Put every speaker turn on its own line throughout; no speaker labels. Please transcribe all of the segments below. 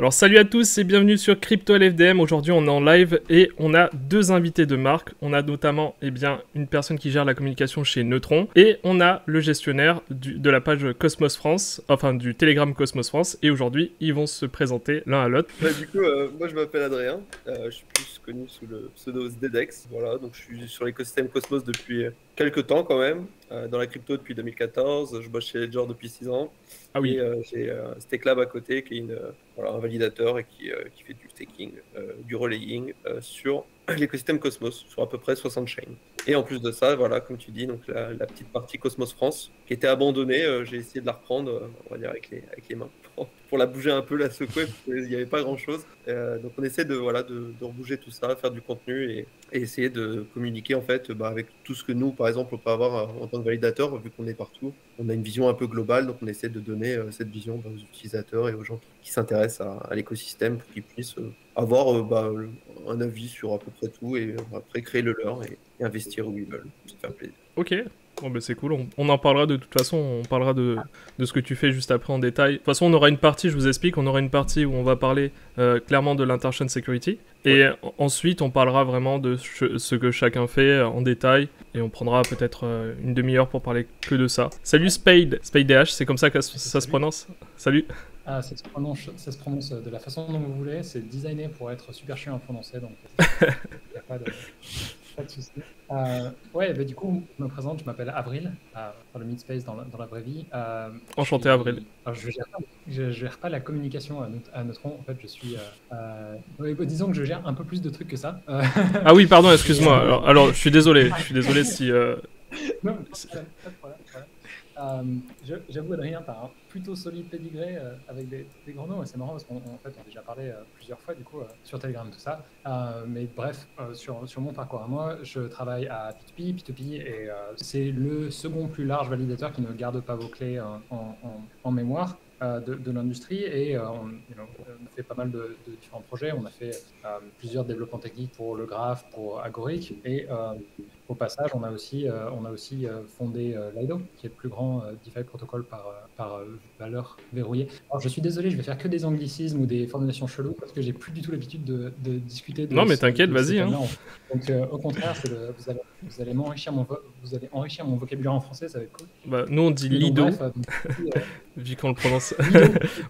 Alors salut à tous et bienvenue sur Crypto LFDM. Aujourd'hui on est en live et on a deux invités de marque. On a notamment une personne qui gère la communication chez Neutron et on a le gestionnaire de la page Cosmos France, enfin du Telegram Cosmos France. Et aujourd'hui ils vont se présenter l'un à l'autre.
Moi je m'appelle Adrien, je suis plus connu sous le pseudo Zdedex. Voilà, donc je suis sur l'écosystème Cosmos depuis quelques temps quand même, dans la crypto depuis 2014, je bosse chez Ledger depuis 6 ans.
Ah oui.
Et j'ai Stakelab à côté qui est un validateur et qui fait du staking, du relaying sur l'écosystème Cosmos, sur à peu près 60 chains. Et en plus de ça, voilà, comme tu dis, donc la petite partie Cosmos France qui était abandonnée, j'ai essayé de la reprendre, on va dire avec les mains, pour la bouger un peu, la secouer, parce qu'il n'y avait pas grand-chose. Donc on essaie de rebouger tout ça, faire du contenu et essayer de communiquer en fait avec tout ce que nous, par exemple, on peut avoir en tant que validateur, vu qu'on est partout. On a une vision un peu globale, donc on essaie de donner cette vision aux utilisateurs et aux gens qui s'intéressent à l'écosystème pour qu'ils puissent avoir un avis sur à peu près tout et après créer le leur et investir où ils veulent. Ça fait un plaisir.
Ok. Bon bah c'est cool, on en parlera de toute façon, on parlera de ce que tu fais juste après en détail. De toute façon on aura une partie, je vous explique, on aura une partie où on va parler clairement de l'inter-chain security. Et ensuite on parlera vraiment de ce que chacun fait en détail. Et on prendra peut-être une demi-heure pour parler que de ça. Salut Spade DH, c'est comme ça que ça se prononce. Salut.
Ah, ça se prononce de la façon dont vous voulez, c'est designé pour être super chiant à prononcer, donc il n'y a pas de souci. Ouais, bah, du coup, je me présente, je m'appelle Avril, dans le Midspace dans la vraie vie.
Enchanté Avril.
Alors, je gère pas la communication à Neutron, en fait, je suis... disons que je gère un peu plus de trucs que ça.
Ah oui, pardon, excuse-moi, alors je suis désolé si...
Non, pas de problème. J'avoue, Adrien, tu as un plutôt solide pédigré avec des grands noms, et c'est marrant parce qu'en fait, on a déjà parlé plusieurs fois du coup sur Telegram, tout ça. Mais bref, sur mon parcours à moi, je travaille à P2P. P2P et c'est le second plus large validateur qui ne garde pas vos clés en mémoire de l'industrie, et on a fait pas mal de différents projets. On a fait plusieurs développements techniques pour le Graph, pour Agoric, et au passage, on a aussi fondé Lido, qui est le plus grand DeFi protocole par valeur verrouillée. Alors, je suis désolé, je vais faire que des anglicismes ou des formulations cheloues parce que j'ai plus du tout l'habitude de discuter de...
Non, mais t'inquiète, vas-y. Hein.
Donc, au contraire, vous allez enrichir mon vocabulaire en français, ça va être cool.
Bah, nous, on dit Lido,
bref,
vu qu'on le prononce.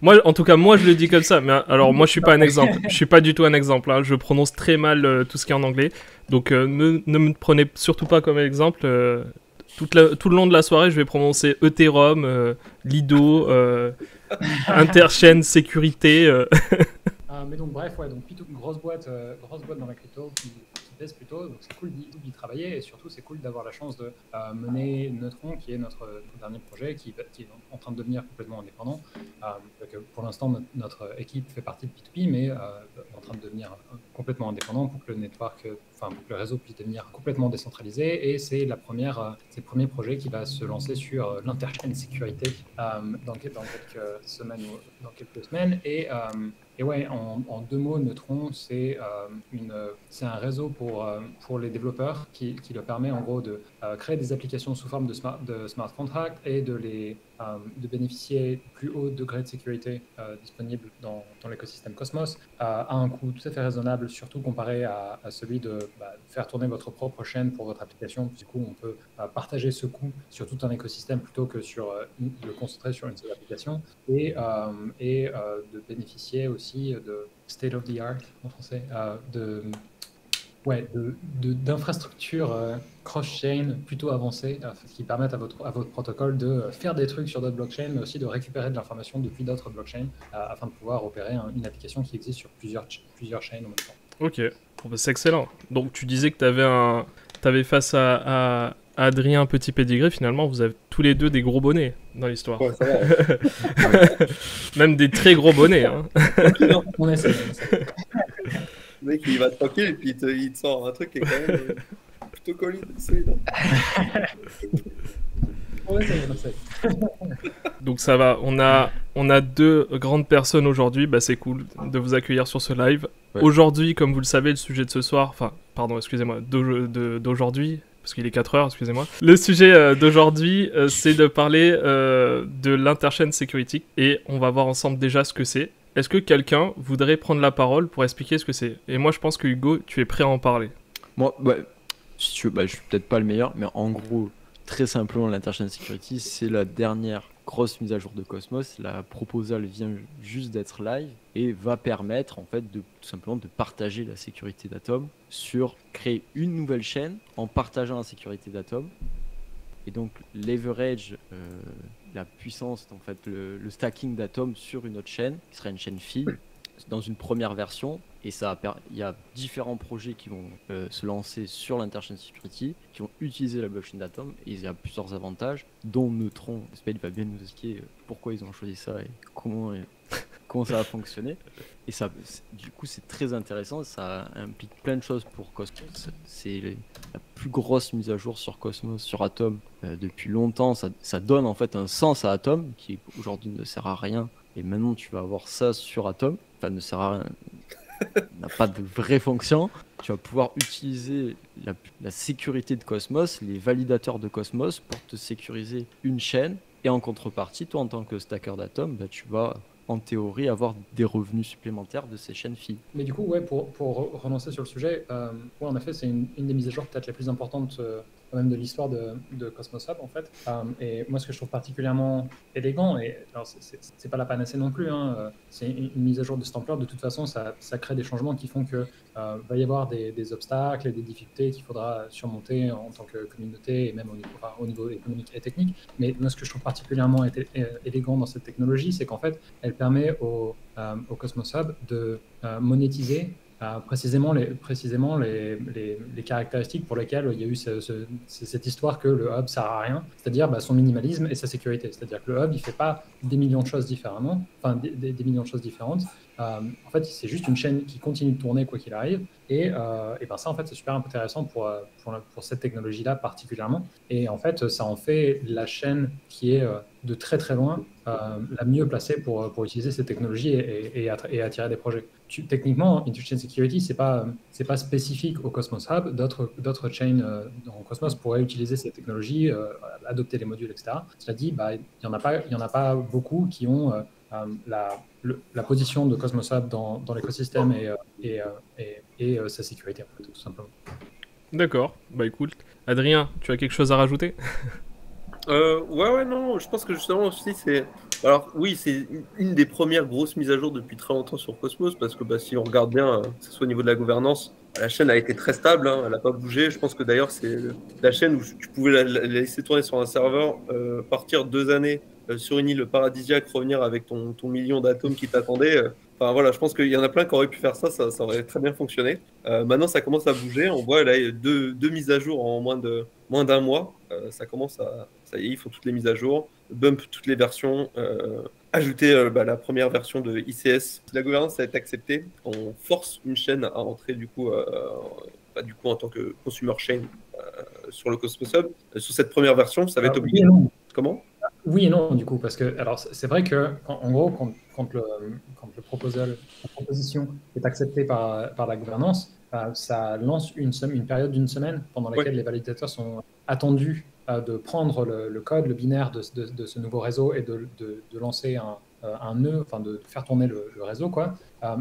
En tout cas, moi, je le dis comme ça. Mais alors, moi, je suis pas un exemple. Je suis pas du tout un exemple. Hein. Je prononce très mal tout ce qui est en anglais. Donc, ne me prenez surtout pas comme exemple. Tout le long de la soirée, je vais prononcer Ethereum, Lido, Interchain, sécurité.
Mais donc, bref, ouais, donc plutôt une grosse boîte dans la crypto qui pèse plutôt. Donc, c'est cool d'y travailler, et surtout, c'est cool d'avoir la chance de mener Neutron, qui est notre dernier projet, qui est en train de devenir complètement indépendant. Pour l'instant, notre équipe fait partie de P2P, mais en train de devenir complètement indépendant pour que pour que le réseau puisse devenir complètement décentralisé. Et c'est le premier projet qui va se lancer sur l'inter-chain sécurité dans quelques semaines. Et ouais, en deux mots, Neutron, c'est un réseau pour les développeurs qui leur permet en gros de créer des applications sous forme de smart contract et de bénéficier plus haut degré de sécurité disponible dans l'écosystème Cosmos à un coût tout à fait raisonnable, surtout comparé à celui de faire tourner votre propre chaîne pour votre application. Du coup, on peut partager ce coût sur tout un écosystème plutôt que le concentrer sur une seule application, et de bénéficier aussi de state of the art en français, d'infrastructures cross-chain plutôt avancées qui permettent à votre protocole de faire des trucs sur d'autres blockchains, mais aussi de récupérer de l'information depuis d'autres blockchains afin de pouvoir opérer une application qui existe sur plusieurs chains en même temps.
Ok, bon, bah, c'est excellent. Donc tu disais que t'avais face à Adrien Petit Pédigré, finalement vous avez tous les deux des gros bonnets dans l'histoire.
Ouais, ça va.
Même des très gros bonnets. Hein.
On essaie.
Le mec il va tranquille et puis il te sort un truc qui est quand même plutôt solide.
On essaie.
Donc ça va, on a deux grandes personnes aujourd'hui, bah c'est cool de vous accueillir sur ce live. Ouais. Aujourd'hui, comme vous le savez, le sujet de ce soir, d'aujourd'hui, parce qu'il est 4h, excusez-moi. Le sujet d'aujourd'hui, c'est de parler de l'inter-chain security, et on va voir ensemble déjà ce que c'est. est-ce que quelqu'un voudrait prendre la parole pour expliquer ce que c'est? Et moi, je pense que Hugo, tu es prêt à en parler.
Moi, si tu veux, je suis peut-être pas le meilleur, mais en gros, très simplement, l'Interchain Security, c'est la dernière grosse mise à jour de Cosmos. La proposal vient juste d'être live et va permettre en fait tout simplement de partager la sécurité d'Atom, créer une nouvelle chaîne en partageant la sécurité d'Atom. Et donc leverage la puissance, en fait, le stacking d'Atom sur une autre chaîne, qui sera une chaîne fille, dans une première version. Et il y a différents projets qui vont se lancer sur l'Interchain Security, qui vont utiliser la blockchain d'Atom, et il y a plusieurs avantages, dont Neutron. Spade va bien nous expliquer pourquoi ils ont choisi ça et comment ça va fonctionner. Et ça, du coup, c'est très intéressant. Ça implique plein de choses pour Cosmos. C'est la plus grosse mise à jour sur Cosmos, sur Atom, depuis longtemps. Ça donne en fait un sens à Atom, qui aujourd'hui ne sert à rien. Et maintenant, tu vas avoir ça sur Atom. Enfin, ne sert à rien. N'a pas de vraie fonction. Tu vas pouvoir utiliser la sécurité de Cosmos, les validateurs de Cosmos, pour te sécuriser une chaîne. Et en contrepartie, toi, en tant que stacker d'Atom, tu vas en théorie avoir des revenus supplémentaires de ces chaînes filles.
Mais du coup, pour relancer sur le sujet, en effet, c'est une des mises à jour peut-être les plus importantes quand même de l'histoire de Cosmos Hub en fait. Et moi, ce que je trouve particulièrement élégant, et alors c'est pas la panacée non plus, c'est une mise à jour de cette ampleur. De toute façon, ça crée des changements qui font que va y avoir des obstacles et des difficultés qu'il faudra surmonter en tant que communauté et même au niveau économique et technique. Mais moi, ce que je trouve particulièrement élégant dans cette technologie, c'est qu'en fait, elle permet au Cosmos Hub de monétiser précisément les caractéristiques pour lesquelles il y a eu cette histoire que le hub sert à rien, c'est-à-dire son minimalisme et sa sécurité. C'est-à-dire que le hub, il fait pas des millions de choses différemment, enfin des millions de choses différentes. En fait, c'est juste une chaîne qui continue de tourner quoi qu'il arrive. Et ça, en fait, c'est super intéressant pour cette technologie-là particulièrement. Et en fait, ça en fait la chaîne qui est de très très loin la mieux placée pour utiliser cette technologie et attirer des projets. Techniquement, Interchain Security, c'est pas spécifique au Cosmos Hub. D'autres chains dans Cosmos pourraient utiliser cette technologie, adopter les modules, etc. Cela dit, il y en a pas beaucoup qui ont la position de Cosmos Hub dans l'écosystème et sa sécurité, en fait, tout simplement.
D'accord, écoute. Adrien, tu as quelque chose à rajouter?
Non, je pense que justement aussi c'est... Alors oui, c'est une des premières grosses mises à jour depuis très longtemps sur Cosmos, parce que si on regarde bien, que ce soit au niveau de la gouvernance, la chaîne a été très stable, elle n'a pas bougé. Je pense que d'ailleurs c'est la chaîne où tu pouvais la laisser tourner sur un serveur, partir 2 années sur une île paradisiaque, revenir avec ton million d'atomes qui t'attendait. Je pense qu'il y en a plein qui auraient pu faire ça aurait très bien fonctionné. Maintenant, ça commence à bouger. On voit là deux mises à jour en moins d'un mois. Ça commence à... Ça y est, ils font toutes les mises à jour, bump toutes les versions, ajouter la première version de ICS. Si la gouvernance a été acceptée, on force une chaîne à entrer du coup en tant que consumer chain sur le Cosmos Hub. Sur cette première version, ça va être obligé. Comment ?
Oui et non, du coup, parce que alors c'est vrai que en gros, quand la proposition est acceptée par la gouvernance, ça lance une période d'une semaine pendant laquelle les validateurs sont attendus de prendre le code, le binaire de ce nouveau réseau et de lancer un nœud, enfin de faire tourner le réseau, quoi.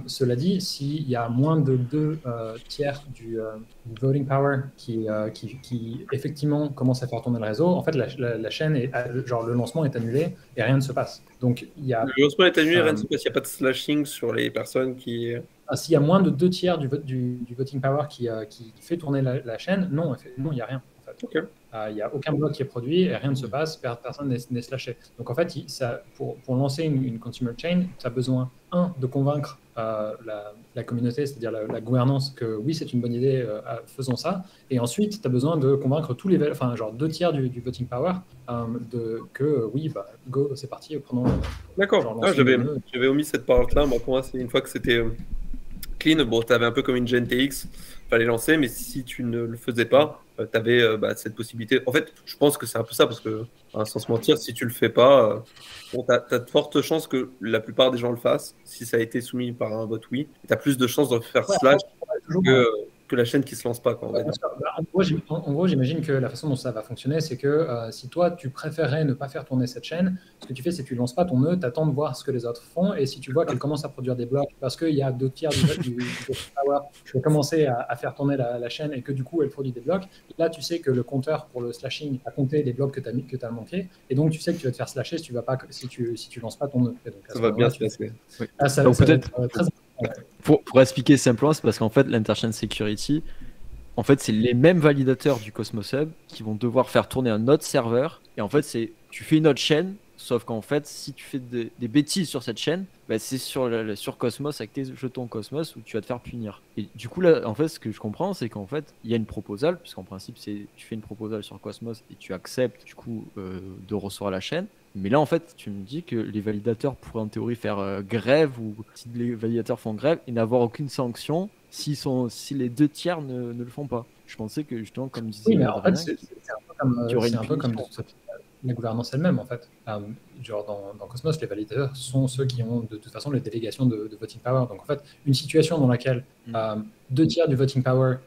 Cela dit, s'il y a moins de 2 tiers du voting power qui effectivement commence à faire tourner le réseau, en fait, la chaîne le lancement est annulé et rien ne se passe. Donc
le lancement est annulé, rien ne se passe. Il n'y a pas de slashing sur les personnes qui...
S'il y a moins de 2 tiers du voting power qui fait tourner la chaîne, non, il n'y a rien. En fait.
Okay.
Il n'y a aucun bloc qui est produit et rien ne se passe, personne n'est slashé. Donc en fait, pour lancer une consumer chain, tu as besoin, de convaincre la communauté, c'est-à-dire la gouvernance, que oui, c'est une bonne idée, faisons ça. Et ensuite, tu as besoin de convaincre tous les, 2 tiers du voting power que oui, go, c'est parti, prenons.
D'accord, j'avais omis cette part-là. Moi, pour moi, c'est une fois que c'était clean, tu avais un peu comme une GNTX, fallait lancer, mais si tu ne le faisais pas, tu avais cette possibilité. En fait, je pense que c'est un peu ça, parce que, sans se mentir, si tu le fais pas, tu as de fortes chances que la plupart des gens le fassent, si ça a été soumis par un vote oui. Tu as plus de chances de faire slash que la chaîne qui se lance pas, quoi, on va dire.
En gros, j'imagine que la façon dont ça va fonctionner, c'est que si toi, tu préférerais ne pas faire tourner cette chaîne, ce que tu fais, c'est que tu lances pas ton nœud, tu attends de voir ce que les autres font, et si tu vois qu'elle commence à produire des blocs parce qu'il y a 2 tiers du power qui a commencé à faire tourner la chaîne et que du coup, elle produit des blocs, là, tu sais que le compteur pour le slashing a compté les blocs que tu as manqué, et donc tu sais que tu vas te faire slasher si tu lances pas ton nœud. Et donc,
Ça va bien se passer.
Donc
ça va
peut-être-
être très
Pour expliquer simplement, c'est parce qu'en fait, l'Interchain Security, en fait, c'est les mêmes validateurs du Cosmos Hub qui vont devoir faire tourner un autre serveur. Et en fait, tu fais une autre chaîne, sauf qu'en fait, si tu fais des bêtises sur cette chaîne, bah, c'est sur Cosmos avec tes jetons Cosmos où tu vas te faire punir. Et du coup, là, en fait, ce que je comprends, c'est qu'en fait, il y a une proposal, puisqu'en principe, tu fais une proposal sur Cosmos et tu acceptes du coup de recevoir la chaîne. Mais là, en fait, tu me dis que les validateurs pourraient en théorie faire grève ou si les validateurs font grève et n'avoir aucune sanction si les 2 tiers ne le font pas. Je pensais que justement, comme disait
Oui, mais en fait,
Adrien,
c'est un peu comme,
qu'il y aurait
c'est
une
un peu comme
punition.
la gouvernance elle-même, en fait. Genre dans Cosmos, les validateurs sont ceux qui ont de toute façon les délégations de voting power. Donc en fait, une situation dans laquelle 2 tiers du voting power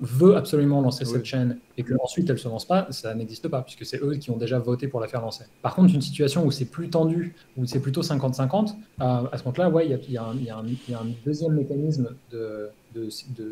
veut absolument lancer
Oui.
cette chaîne et qu'ensuite elle ne se lance pas, ça n'existe pas, puisque c'est eux qui ont déjà voté pour la faire lancer. Par contre, une situation où c'est plus tendu, où c'est plutôt 50-50, à ce moment-là, ouais, il y a un deuxième mécanisme de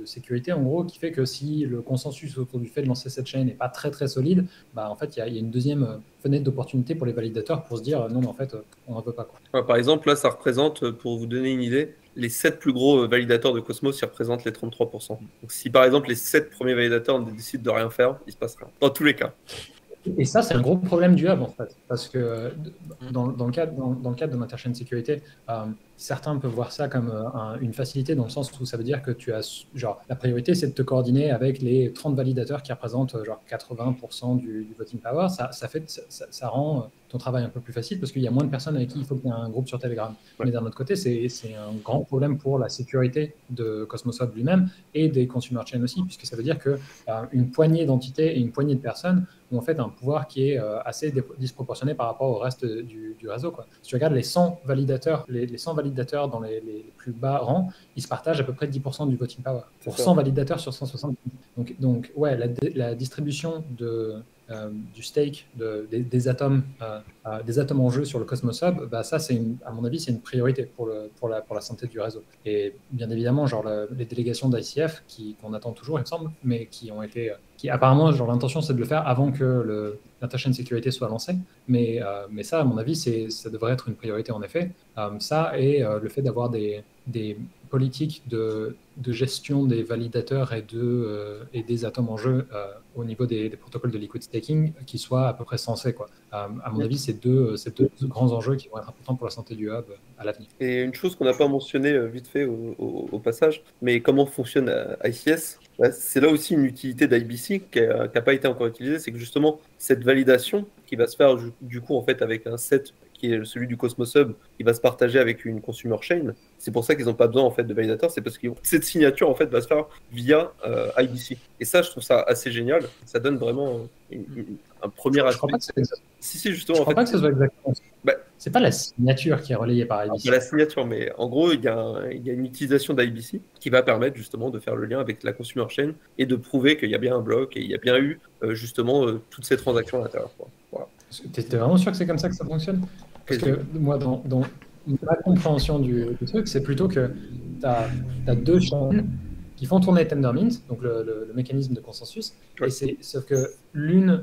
sécurité, en gros, qui fait que si le consensus autour du fait de lancer cette chaîne n'est pas très très solide, bah, en fait, il y a une deuxième fenêtre d'opportunité pour les validateurs pour se dire non, mais en fait, on n'en veut pas. Quoi.
Ouais, par exemple, là, ça représente, pour vous donner une idée, les 7 plus gros validateurs de Cosmos, ils représentent les 33%. Donc si par exemple les 7 premiers validateurs décident de rien faire, il se passe rien. Dans tous les cas.
Et ça, c'est un gros problème du hub, en fait. Parce que dans le cadre de l'Interchain Sécurité, certains peuvent voir ça comme une facilité dans le sens où ça veut dire que tu as, genre, la priorité, c'est de te coordonner avec les 30 validateurs qui représentent genre 80% du voting power. Ça rend ton travail un peu plus facile parce qu'il y a moins de personnes avec qui il faut qu'il y ait un groupe sur Telegram.
Ouais.
Mais d'un autre côté, c'est un grand problème pour la sécurité de Cosmos Hub lui-même et des consumer chains aussi, puisque ça veut dire que une poignée d'entités et une poignée de personnes ont en fait un pouvoir qui est assez disproportionné par rapport au reste du réseau. Quoi. Si tu regardes les 100 validateurs, les 100 validateurs dans les plus bas rangs, ils se partagent à peu près 10% du voting power. Pour 100 validateurs sur 160. Donc ouais, la distribution du stake des atomes en jeu sur le Cosmos Hub, bah ça, à mon avis, c'est une priorité pour la santé du réseau. Et bien évidemment, genre les délégations d'ICF qu'on attend toujours, il me semble, mais qui apparemment, genre l'intention, c'est de le faire avant que l'Interchain Sécurité soit lancé. Mais ça, à mon avis, ça devrait être une priorité en effet. Ça et le fait d'avoir des politiques de gestion des validateurs et des atomes en jeu au niveau des protocoles de liquid staking qui soient à peu près sensés. Quoi. À mon avis, c'est deux grands enjeux qui vont être importants pour la santé du hub à l'avenir.
Et une chose qu'on n'a pas mentionnée vite fait au passage, mais comment fonctionne ICS, c'est là aussi une utilité d'IBC qui n'a pas été encore utilisée, c'est que justement cette validation qui va se faire du coup en fait avec un set qui est celui du Cosmos Hub, qui va se partager avec une consumer chain. C'est pour ça qu'ils n'ont pas besoin en fait de validateurs, c'est parce que cette signature en fait va se faire via IBC. Et ça, je trouve ça assez génial. Ça donne vraiment un premier aspect.
Je crois pas que c'est
justement.
Je crois pas que ce soit exactement ça.
Bah,
c'est pas la signature qui est relayée par IBC.
C'est la signature, mais en gros, il y a une utilisation d'IBC qui va permettre justement de faire le lien avec la consumer chain et de prouver qu'il y a bien un bloc et il y a bien eu justement toutes ces transactions à l'intérieur. Voilà.
T'es vraiment sûr que c'est comme ça que ça fonctionne? Parce que moi, dans ma compréhension du truc, c'est plutôt que tu as 2 chaînes qui font tourner Tendermint, donc le mécanisme de consensus,
ouais.
Sauf que l'une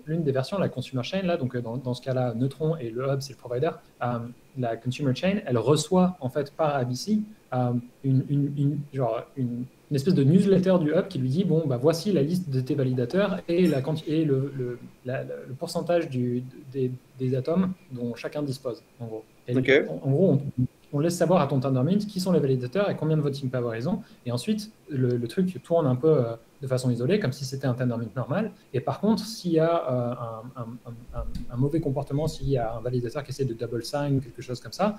des versions, la consumer chain, là, donc dans ce cas-là, Neutron et le hub, c'est le provider, la consumer chain, elle reçoit en fait par IBC une espèce de newsletter du hub qui lui dit bon, bah, voici la liste de tes validateurs et le pourcentage des atomes dont chacun dispose, en gros. Et
okay.
En gros, on laisse savoir à ton Tendermint qui sont les validateurs et combien de voting power ils ont. Et ensuite, le truc tourne un peu de façon isolée, comme si c'était un Tendermint normal. Et par contre, s'il y a un mauvais comportement, s'il y a un validateur qui essaie de double sign ou quelque chose comme ça,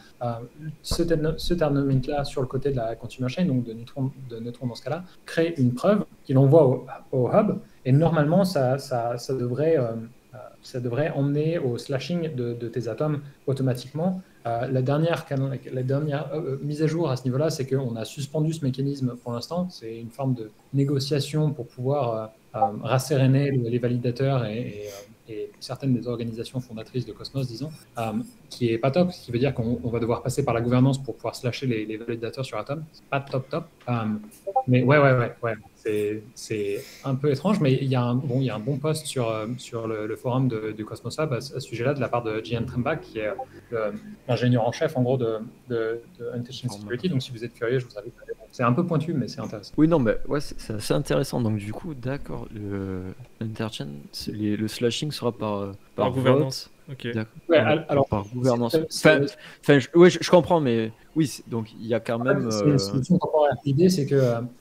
ce Tendermint-là sur le côté de la consumer chain, donc de Neutron dans ce cas-là, crée une preuve qu'il envoie au hub. Et normalement, ça devrait ça devrait emmener au slashing de tes atomes automatiquement. La dernière mise à jour à ce niveau-là, c'est qu'on a suspendu ce mécanisme pour l'instant. C'est une forme de négociation pour pouvoir rasséréner les validateurs et certaines des organisations fondatrices de Cosmos, disons, qui est pas top, ce qui veut dire qu'on va devoir passer par la gouvernance pour pouvoir slasher les validateurs sur Atom. C'est pas top. Mais ouais. C'est un peu étrange, mais il y a un bon post sur le forum du Cosmos Hub à ce sujet-là de la part de Gian Trembach, qui est l'ingénieur en chef en gros de Unintentional Security. Donc si vous êtes curieux, je vous invite à aller voir. C'est un peu pointu, mais c'est intéressant.
Oui, non, mais ouais, c'est assez intéressant. Donc du coup, d'accord, le slashing sera par
gouvernance. Ok.
Ouais, alors,
par gouvernance. Je comprends, mais oui, donc il y a quand même.
C'est une solution temporaire. L'idée, c'est que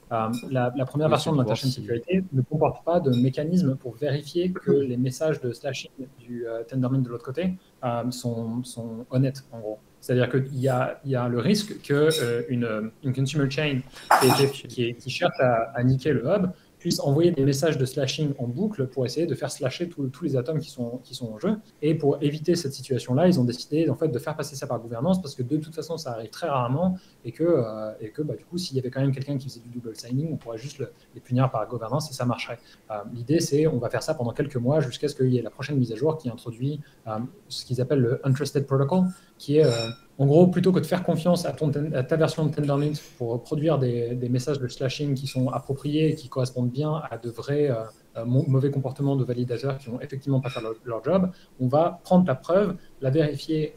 la première version de Intentional Security ne comporte pas de mécanisme pour vérifier que les messages de slashing du Tendermint de l'autre côté sont honnêtes, en gros. C'est-à-dire qu'il y a le risque qu'une consumer chain qui cherche à niquer le hub puisse envoyer des messages de slashing en boucle pour essayer de faire slasher tous les atomes qui sont en jeu. Et pour éviter cette situation-là, ils ont décidé en fait de faire passer ça par gouvernance parce que de toute façon, ça arrive très rarement et que du coup, s'il y avait quand même quelqu'un qui faisait du double signing, on pourrait juste les punir par gouvernance et ça marcherait. L'idée, c'est on va faire ça pendant quelques mois jusqu'à ce qu'il y ait la prochaine mise à jour qui introduit ce qu'ils appellent le Untrusted Protocol, qui est en gros, plutôt que de faire confiance à ta version de Tendermint pour produire des messages de slashing qui sont appropriés et qui correspondent bien à de vrais mauvais comportements de validateurs qui vont effectivement pas faire leur job, on va prendre la preuve, la vérifier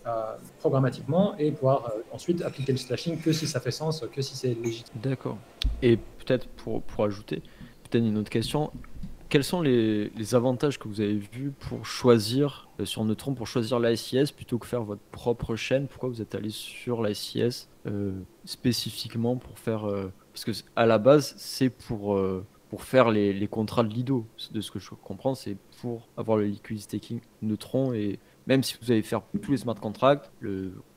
programmatiquement et pouvoir ensuite appliquer le slashing que si ça fait sens, que si c'est légitime.
D'accord. Et peut-être pour ajouter, peut-être une autre question. Quels sont les avantages que vous avez vus pour choisir sur Neutron, pour choisir l'ASIS plutôt que faire votre propre chaîne? Pourquoi vous êtes allé sur l'ASIS spécifiquement pour faire... parce que à la base, c'est pour faire les contrats de Lido. De ce que je comprends, c'est pour avoir le liquidity staking Neutron. Et même si vous allez faire tous les smart contracts,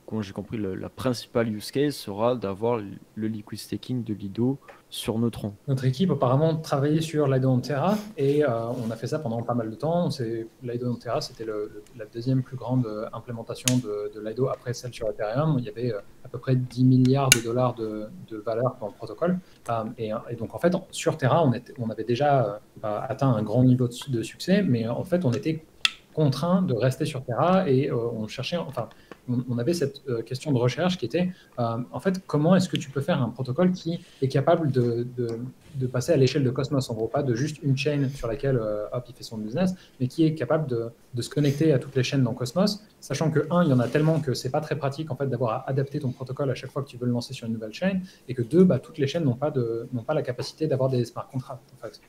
comment j'ai compris, la principale use case sera d'avoir le liquidity staking de Lido sur Neutron.
Notre équipe apparemment travaillait sur Lido on Terra et on a fait ça pendant pas mal de temps. Lido on Terra, c'était la deuxième plus grande implémentation de Lido après celle sur Ethereum. Il y avait à peu près 10 milliards de dollars de valeur dans le protocole. Et donc en fait, sur Terra, on avait déjà atteint un grand niveau de succès, mais en fait, on était contraint de rester sur Terra et on cherchait... on avait cette question de recherche qui était, en fait, comment est-ce que tu peux faire un protocole qui est capable de passer à l'échelle de Cosmos, en gros, pas de juste une chaîne sur laquelle il fait son business, mais qui est capable de se connecter à toutes les chaînes dans Cosmos, sachant que, un, il y en a tellement que c'est pas très pratique en fait, d'avoir à adapter ton protocole à chaque fois que tu veux le lancer sur une nouvelle chaîne, et que deux, toutes les chaînes n'ont pas la capacité d'avoir des smart contracts. En fait.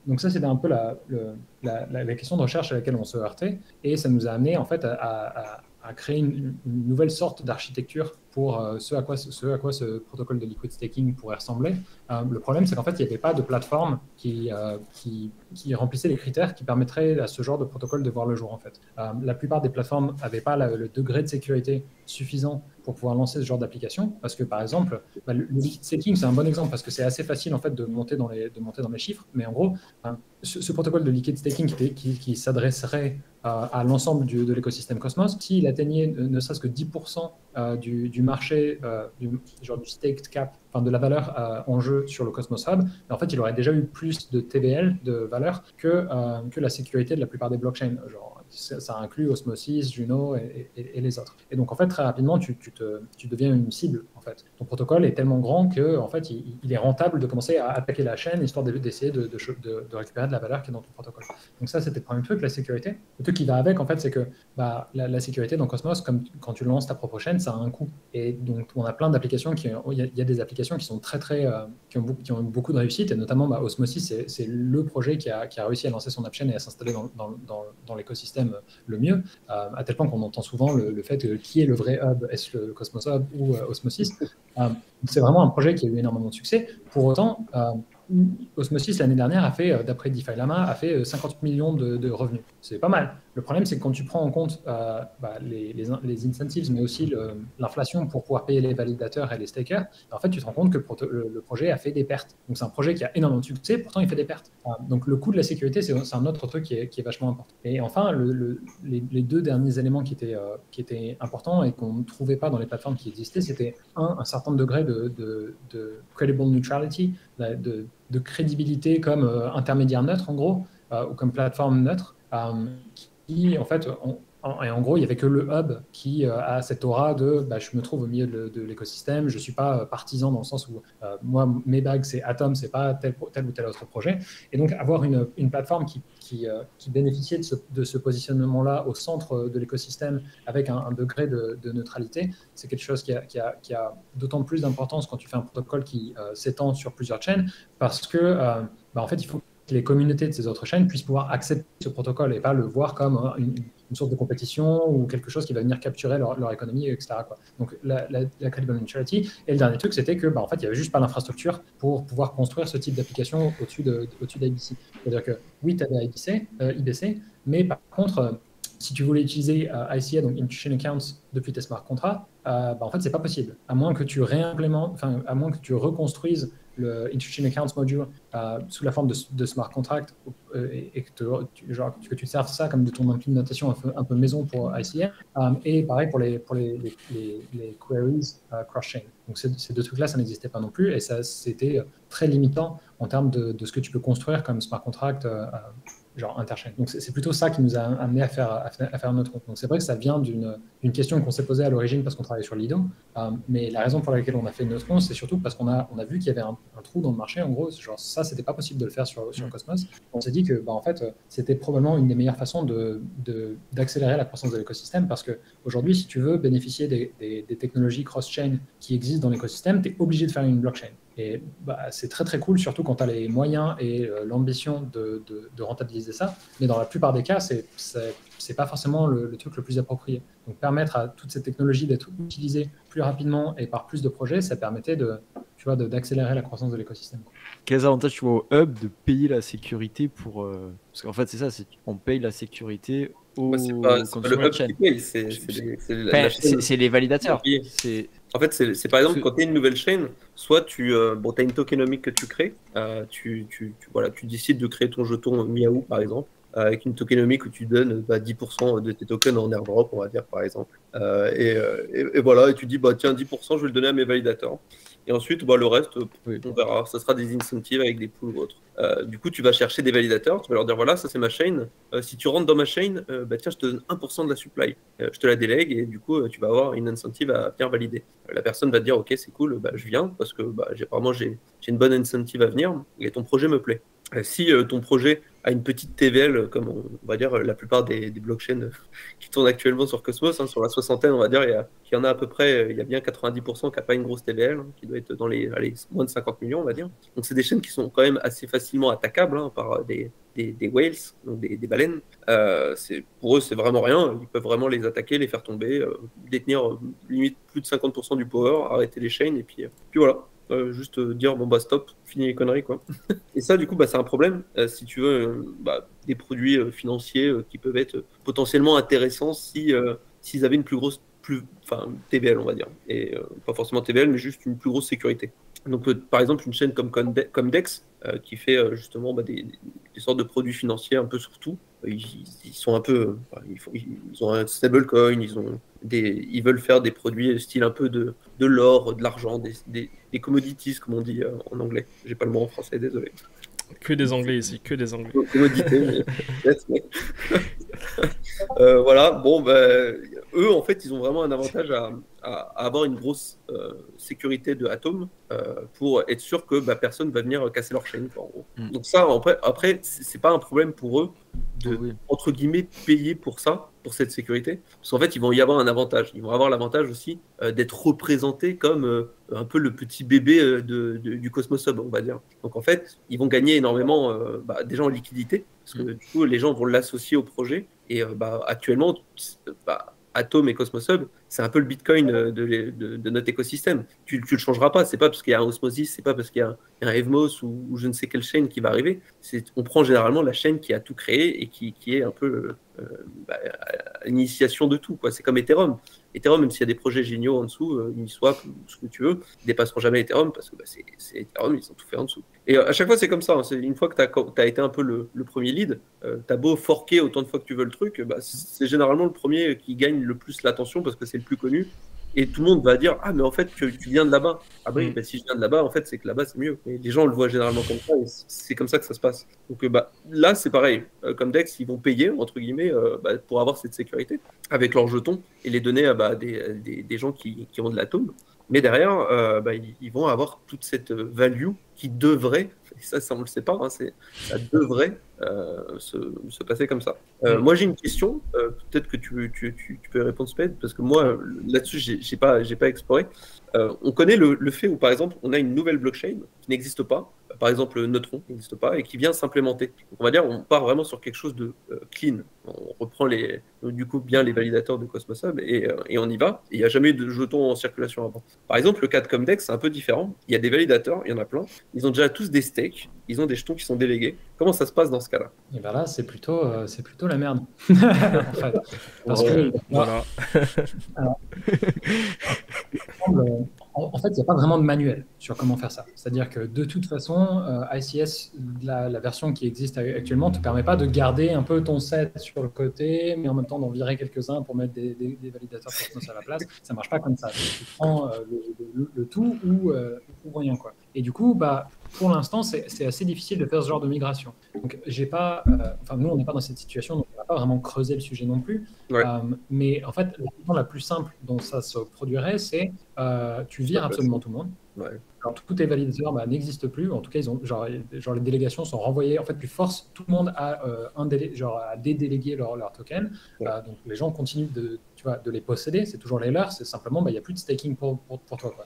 Donc ça, c'était un peu la question de recherche à laquelle on se heurtait, et ça nous a amené en fait à créer une nouvelle sorte d'architecture pour ce à quoi ce protocole de liquid staking pourrait ressembler. Le problème, c'est qu'en fait, il n'y avait pas de plateforme qui remplissait les critères qui permettraient à ce genre de protocole de voir le jour. En fait. La plupart des plateformes n'avaient pas le degré de sécurité suffisant pour pouvoir lancer ce genre d'application, parce que par exemple, le liquid staking, c'est un bon exemple, parce que c'est assez facile en fait, de monter dans les chiffres, mais en gros, ce protocole de liquid staking qui s'adresserait à l'ensemble de l'écosystème Cosmos, s'il atteignait ne serait-ce que 10% du marché, du staked cap, enfin de la valeur en jeu sur le Cosmos Hub, en fait, il aurait déjà eu plus de TVL, de valeur, que la sécurité de la plupart des blockchains. Genre, ça inclut Osmosis, Juno et les autres. Et donc, en fait, très rapidement, tu deviens une cible. En fait. Ton protocole est tellement grand que, en fait, il est rentable de commencer à attaquer la chaîne, histoire d'essayer de récupérer de la valeur qui est dans ton protocole. Donc ça, c'était le premier truc, la sécurité. Le truc qui va avec, en fait, c'est que la sécurité dans Cosmos, comme quand tu lances ta propre chaîne, ça a un coût. Et donc, on a plein d'applications il y a des applications qui sont qui ont beaucoup de réussite, et notamment Osmosis, c'est le projet qui a réussi à lancer son app chain et à s'installer dans l'écosystème le mieux, à tel point qu'on entend souvent le fait qui est le vrai hub, est-ce le Cosmos Hub ou Osmosis. C'est vraiment un projet qui a eu énormément de succès. Pour autant, Osmosis l'année dernière d'après DeFi Lama, a fait 50 millions de revenus. C'est pas mal. Le problème, c'est que quand tu prends en compte les incentives, mais aussi l'inflation pour pouvoir payer les validateurs et les stakers, en fait, tu te rends compte que le projet a fait des pertes. Donc, c'est un projet qui a énormément de succès, pourtant, il fait des pertes. Donc, le coût de la sécurité, c'est un autre truc qui est vachement important. Et enfin, les deux derniers éléments qui étaient importants et qu'on ne trouvait pas dans les plateformes qui existaient, c'était un certain degré de credible neutrality, de crédibilité comme intermédiaire neutre, en gros, ou comme plateforme neutre, qui, en fait, en gros, il n'y avait que le hub qui a cette aura de je me trouve au milieu de l'écosystème, je ne suis pas partisan dans le sens où moi, mes bagues, c'est Atom, ce n'est pas tel ou tel autre projet. Et donc, avoir une plateforme qui bénéficiait de ce positionnement-là au centre de l'écosystème avec un degré de neutralité, c'est quelque chose qui a d'autant plus d'importance quand tu fais un protocole qui s'étend sur plusieurs chaînes, parce que, en fait, il faut que les communautés de ces autres chaînes puissent pouvoir accepter ce protocole et pas le voir comme une source de compétition ou quelque chose qui va venir capturer leur économie, etc., quoi. Donc, la credible neutrality. Et le dernier truc, c'était que, en fait, il n'y avait juste pas l'infrastructure pour pouvoir construire ce type d'application au-dessus d'IBC. C'est-à-dire que, oui, tu avais IBC, mais par contre, si tu voulais utiliser ICA, donc Institution Accounts, depuis tes smart contracts, en fait, c'est pas possible. À moins que tu à moins que tu reconstruises le Institution Accounts module sous la forme de smart contract et que tu serves ça comme de ton implémentation un peu maison pour ICA. Et pareil pour les queries cross-chain. Donc ces deux trucs-là, ça n'existait pas non plus et ça, c'était très limitant en termes de ce que tu peux construire comme smart contract genre interchain. Donc c'est plutôt ça qui nous a amené à faire notre compte. Donc c'est vrai que ça vient d'une question qu'on s'est posée à l'origine parce qu'on travaillait sur Lido, mais la raison pour laquelle on a fait notre compte, c'est surtout parce qu'on a vu qu'il y avait un trou dans le marché. En gros, genre ça, c'était pas possible de le faire sur Cosmos. On s'est dit que en fait, c'était probablement une des meilleures façons d'accélérer la croissance de l'écosystème, parce que aujourd'hui, si tu veux bénéficier des technologies cross-chain qui existent dans l'écosystème, tu es obligé de faire une blockchain. Et c'est très très cool, surtout quand tu as les moyens et l'ambition de rentabiliser ça. Mais dans la plupart des cas, c'est pas forcément le truc le plus approprié. Donc permettre à toutes ces technologies d'être utilisées plus rapidement et par plus de projets, ça permettait d'accélérer la croissance de l'écosystème.
Quels avantages tu vois au hub de payer la sécurité pour parce qu'en fait c'est ça, on paye la sécurité
c'est pas le hub qui paye,
c'est les validateurs.
En fait, c'est par exemple quand tu as une nouvelle chaîne, soit tu as une tokenomic que tu crées, tu décides de créer ton jeton Miaou par exemple, avec une tokenomic où tu donnes 10% de tes tokens en airdrop, on va dire par exemple. Et voilà, et tu dis tiens, 10%, je vais le donner à mes validateurs. Et ensuite, le reste, on verra. Ça sera des incentives avec des pools ou autres. Du coup, tu vas chercher des validateurs, tu vas leur dire voilà, ça c'est ma chaîne. Si tu rentres dans ma chaîne, tiens, je te donne 1% de la supply. Je te la délègue et du coup, tu vas avoir une incentive à venir valider. La personne va te dire ok, c'est cool, je viens parce que j'ai une bonne incentive à venir et ton projet me plaît. Si ton projet a une petite TVL, comme on va dire la plupart des blockchains qui tournent actuellement sur Cosmos, sur la soixantaine, on va dire, il y en a à peu près, il y a bien 90% qui n'a pas une grosse TVL, qui doit être dans les moins de 50 millions, on va dire. Donc c'est des chaînes qui sont quand même assez facilement attaquables par des whales, donc des baleines. Pour eux, c'est vraiment rien. Ils peuvent vraiment les attaquer, les faire tomber, détenir limite plus de 50% du power, arrêter les chaînes, et puis voilà. Juste dire stop, fini les conneries quoi. Et ça du coup c'est un problème si tu veux des produits financiers qui peuvent être potentiellement intéressants s'ils avaient une plus grosse TVL on va dire, et pas forcément TVL mais juste une plus grosse sécurité. Donc par exemple une chaîne comme Dex qui fait justement des sortes de produits financiers un peu sur tout. Ils sont un peu, ils ont un stablecoin, ils veulent faire des produits style un peu de l'or, de l'argent, des commodities comme on dit en anglais. J'ai pas le mot en français, désolé.
Que des Anglais ici, que des Anglais.
Commodité, mais... voilà, eux en fait ils ont vraiment un avantage à avoir une grosse sécurité de Atom pour être sûr que personne va venir casser leur chaîne en gros. Donc ça après c'est pas un problème pour eux de entre guillemets payer pour ça, pour cette sécurité, parce qu'en fait ils vont y avoir un avantage, ils vont avoir l'avantage aussi d'être représentés comme un peu le petit bébé du Cosmos Hub on va dire. Donc en fait ils vont gagner énormément déjà en liquidité, parce que du coup les gens vont l'associer au projet, et actuellement Atom et Cosmos Hub, c'est un peu le Bitcoin de notre écosystème. Tu le changeras pas. C'est pas parce qu'il y a un Osmosis, c'est pas parce qu'il y a un Evmos ou je ne sais quelle chaîne qui va arriver. On prend généralement la chaîne qui a tout créé et qui est un peu l'initiation de tout, quoi. C'est comme Ethereum. Ethereum, même s'il y a des projets géniaux en dessous, Uniswap, ce que tu veux, ils dépasseront jamais Ethereum parce que c'est Ethereum, ils ont tout fait en dessous. Et à chaque fois, c'est comme ça. Hein. Une fois que tu as été un peu le premier lead, tu as beau forquer autant de fois que tu veux le truc, c'est généralement le premier qui gagne le plus l'attention parce que c'est le plus connu. Et tout le monde va dire ah mais en fait tu viens de là-bas. Ah oui, si je viens de là-bas, en fait c'est que là-bas c'est mieux. Et les gens le voient généralement comme ça et c'est comme ça que ça se passe. Donc là c'est pareil. Comme Dex, ils vont payer entre guillemets pour avoir cette sécurité avec leurs jetons et les donner à des gens qui ont de l'atome. Mais derrière, ils vont avoir toute cette value qui devrait, et ça on ne le sait pas, hein, ça devrait se passer comme ça. Moi j'ai une question, peut-être que tu peux répondre Spade, parce que moi là-dessus j'ai pas exploré. On connaît le fait où par exemple on a une nouvelle blockchain qui n'existe pas, par exemple Neutron n'existe pas et qui vient s'implémenter. On va dire on part vraiment sur quelque chose de clean. On reprend du coup bien les validateurs de Cosmos Hub et on y va. Il n'y a jamais eu de jetons en circulation avant. Par exemple le cas de Comdex c'est un peu différent. Il y a des validateurs, il y en a plein. Ils ont déjà tous des stakes, ils ont des jetons qui sont délégués. Comment ça se passe dans ce cas-là?
Et bien là, c'est plutôt la merde. En fait. Parce que,
voilà.
En fait, il n'y a pas vraiment de manuel sur comment faire ça. C'est-à-dire que de toute façon, ICS, la version qui existe actuellement, ne te permet pas de garder un peu ton set sur le côté, mais en même temps d'en virer quelques-uns pour mettre des validateurs Cosmos à la place. Ça ne marche pas comme ça. Tu prends le tout ou rien, quoi. Et du coup, pour l'instant, c'est assez difficile de faire ce genre de migration. Donc, nous, on n'est pas dans cette situation, donc on n'a pas vraiment creusé le sujet non plus.
Ouais.
Mais en fait, la façon la plus simple dont ça se produirait, c'est tu vires absolument tout le monde.
Ouais.
Alors, tous tes validateurs n'existent plus. En tout cas, ils ont, genre les délégations sont renvoyées. En fait, tu forces tout le monde à dédéléguer leur token.
Ouais.
Donc, les gens continuent de les posséder. C'est toujours les leurs. C'est simplement, il n'y a plus de staking pour toi, quoi.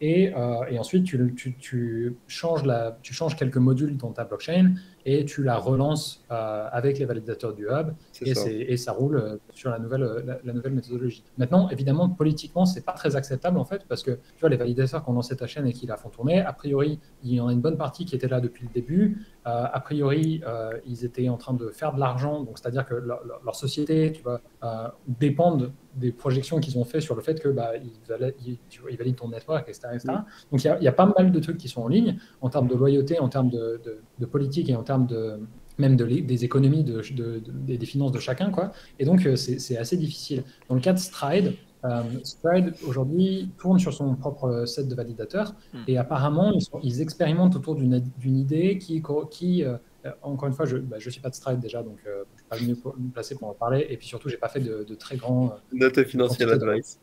Et ensuite, tu changes quelques modules dans ta blockchain et tu la relances avec les validateurs du hub et ça roule sur la nouvelle méthodologie. Maintenant, évidemment, politiquement, c'est pas très acceptable en fait parce que tu vois, les validateurs qui ont lancé ta chaîne et qui la font tourner, a priori, il y en a une bonne partie qui était là depuis le début. A priori, ils étaient en train de faire de l'argent, donc c'est-à-dire que leur société, dépendent des projections qu'ils ont fait sur le fait que ils valident ton network, etc. Donc il y a pas mal de trucs qui sont en ligne en termes de loyauté, en termes de politique et en termes même des économies des finances de chacun, quoi. Et donc c'est assez difficile. Dans le cas de Stride, Stride aujourd'hui tourne sur son propre set de validateurs et apparemment ils expérimentent autour d'une idée qui encore une fois, je ne suis pas de Stride déjà, donc je ne suis pas mieux placé pour en parler. Et puis surtout, je n'ai pas fait de très grands...
Note financière advice.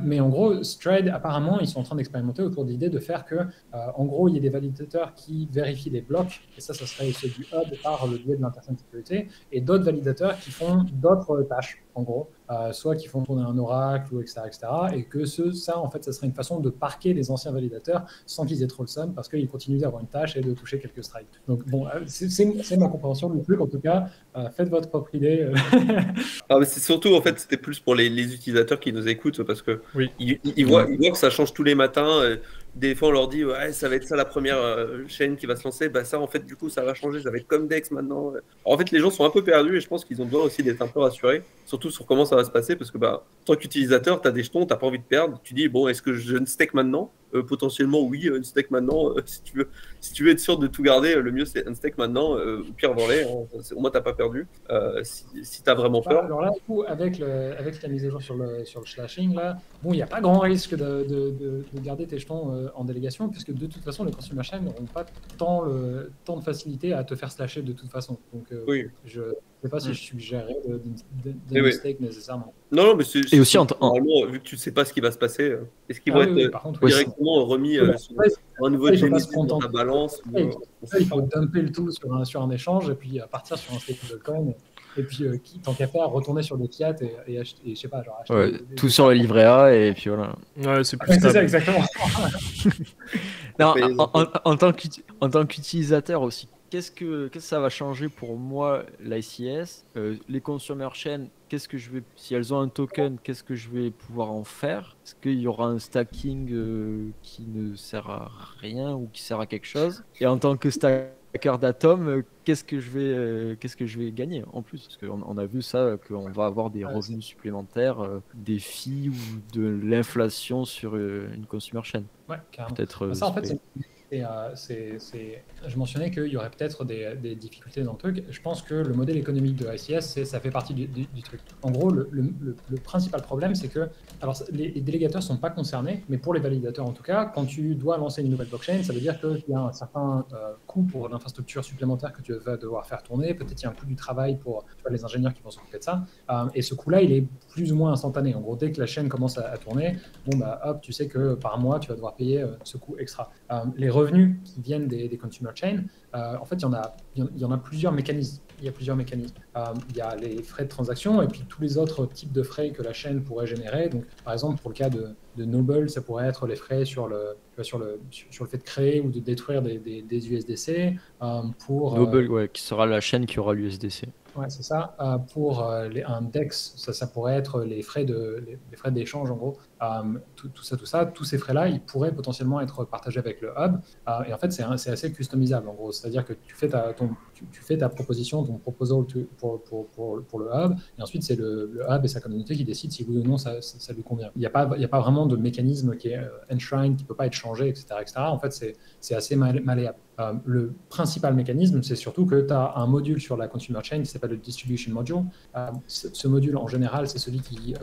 Mais en gros, Stride, apparemment, ils sont en train d'expérimenter autour de l'idée de faire que, en gros, il y ait des validateurs qui vérifient les blocs, et ça serait ceux du hub par le biais de l'interface de sécurité, et d'autres validateurs qui font d'autres tâches, en gros, soit qui font tourner un oracle, etc., et que ça, en fait, ça serait une façon de parquer les anciens validateurs sans qu'ils aient trop le seum, parce qu'ils continuent d'avoir une tâche et de toucher quelques strides. Donc bon, c'est ma compréhension du truc. En tout cas, faites votre propre idée.
Mais c'est surtout, en fait, c'était plus pour les utilisateurs qui nous écoutent, parce que ils voient que ça change tous les matins. Des fois, on leur dit ouais, ça va être ça la première chaîne qui va se lancer. Ça, en fait, du coup, ça va changer. Ça va être comme Dex maintenant. Alors, en fait, les gens sont un peu perdus et je pense qu'ils ont besoin aussi d'être un peu rassurés, surtout sur comment ça va se passer, parce que en tant qu'utilisateur, tu as des jetons, tu n'as pas envie de perdre. Tu dis bon, est-ce que je ne stake maintenant? Potentiellement, oui, une stake maintenant. Si tu veux être sûr de tout garder, le mieux c'est un stake maintenant. Au pire, vends-les. Au moins, tu n'as pas perdu. Si tu as vraiment peur.
Alors là, du coup, avec la mise à jour sur le slashing, là, bon, il n'y a pas grand risque de garder tes jetons en délégation, puisque de toute façon, les consumer chains n'auront pas tant de facilité à te faire slasher de toute façon. Donc, je ne sais pas si je suggérerais de mistake nécessairement.
Non, mais c'est
aussi
normalement, vu que tu ne sais pas ce qui va se passer, est-ce qu'ils vont être directement remis sur un nouveau Genesis dans ta balance
Il faut dumper le tout sur un échange et puis partir sur un stake de coin. Et puis, tant qu'à faire, retourner sur des fiat et acheter, je sais pas, genre acheter
tout sur le livret A et puis voilà.
Ouais, c'est plus
c'est ça, exactement.
Non, en tant qu'utilisateur aussi, qu'est-ce que ça va changer pour moi, l'ICS? Les consumer chain, si elles ont un token, qu'est-ce que je vais pouvoir en faire? Est-ce qu'il y aura un stacking qui ne sert à rien ou qui sert à quelque chose? Et en tant que stacker d'Atom, qu'est-ce que je vais gagner en plus? Parce qu'on a vu ça, qu'on va avoir des revenus supplémentaires, des fees ou de l'inflation sur une consumer chain.
Ouais, carrément.
Peut-être.
Ça, en fait, je mentionnais qu'il y aurait peut-être des difficultés dans le truc. Je pense que le modèle économique de ICS, ça fait partie du truc. En gros, le principal problème, c'est que les délégateurs ne sont pas concernés, mais pour les validateurs en tout cas, quand tu dois lancer une nouvelle blockchain, ça veut dire qu'il y a un certain coût pour l'infrastructure supplémentaire que tu vas devoir faire tourner. Peut-être il y a un coût du travail pour les ingénieurs qui vont s'occuper de ça. Et ce coût-là, il est plus ou moins instantané. En gros, dès que la chaîne commence à tourner, hop, tu sais que par mois, tu vas devoir payer ce coût extra. Les revenus qui viennent des consumer chains, en fait, il y en a plusieurs mécanismes. Il y a les frais de transaction et puis tous les autres types de frais que la chaîne pourrait générer. Donc, par exemple, pour le cas de Noble, ça pourrait être les frais sur le fait de créer ou de détruire des USDC.
Noble, qui sera la chaîne qui aura l'USDC.
Ouais, c'est ça. Pour un DEX, ça pourrait être les frais d'échange, en gros. Tout ça, tous ces frais-là, ils pourraient potentiellement être partagés avec le hub. Et en fait, c'est assez customisable, en gros. C'est-à-dire que tu fais ta proposition, ton proposal pour le hub, et ensuite, c'est le hub et sa communauté qui décident si oui ou non ça lui convient. Il n'y a pas vraiment de mécanisme qui est enshrined, qui ne peut pas être changé, etc. En fait, c'est assez malléable. Le principal mécanisme, c'est surtout que tu as un module sur la consumer chain qui s'appelle le distribution module. Ce module, en général, c'est celui qui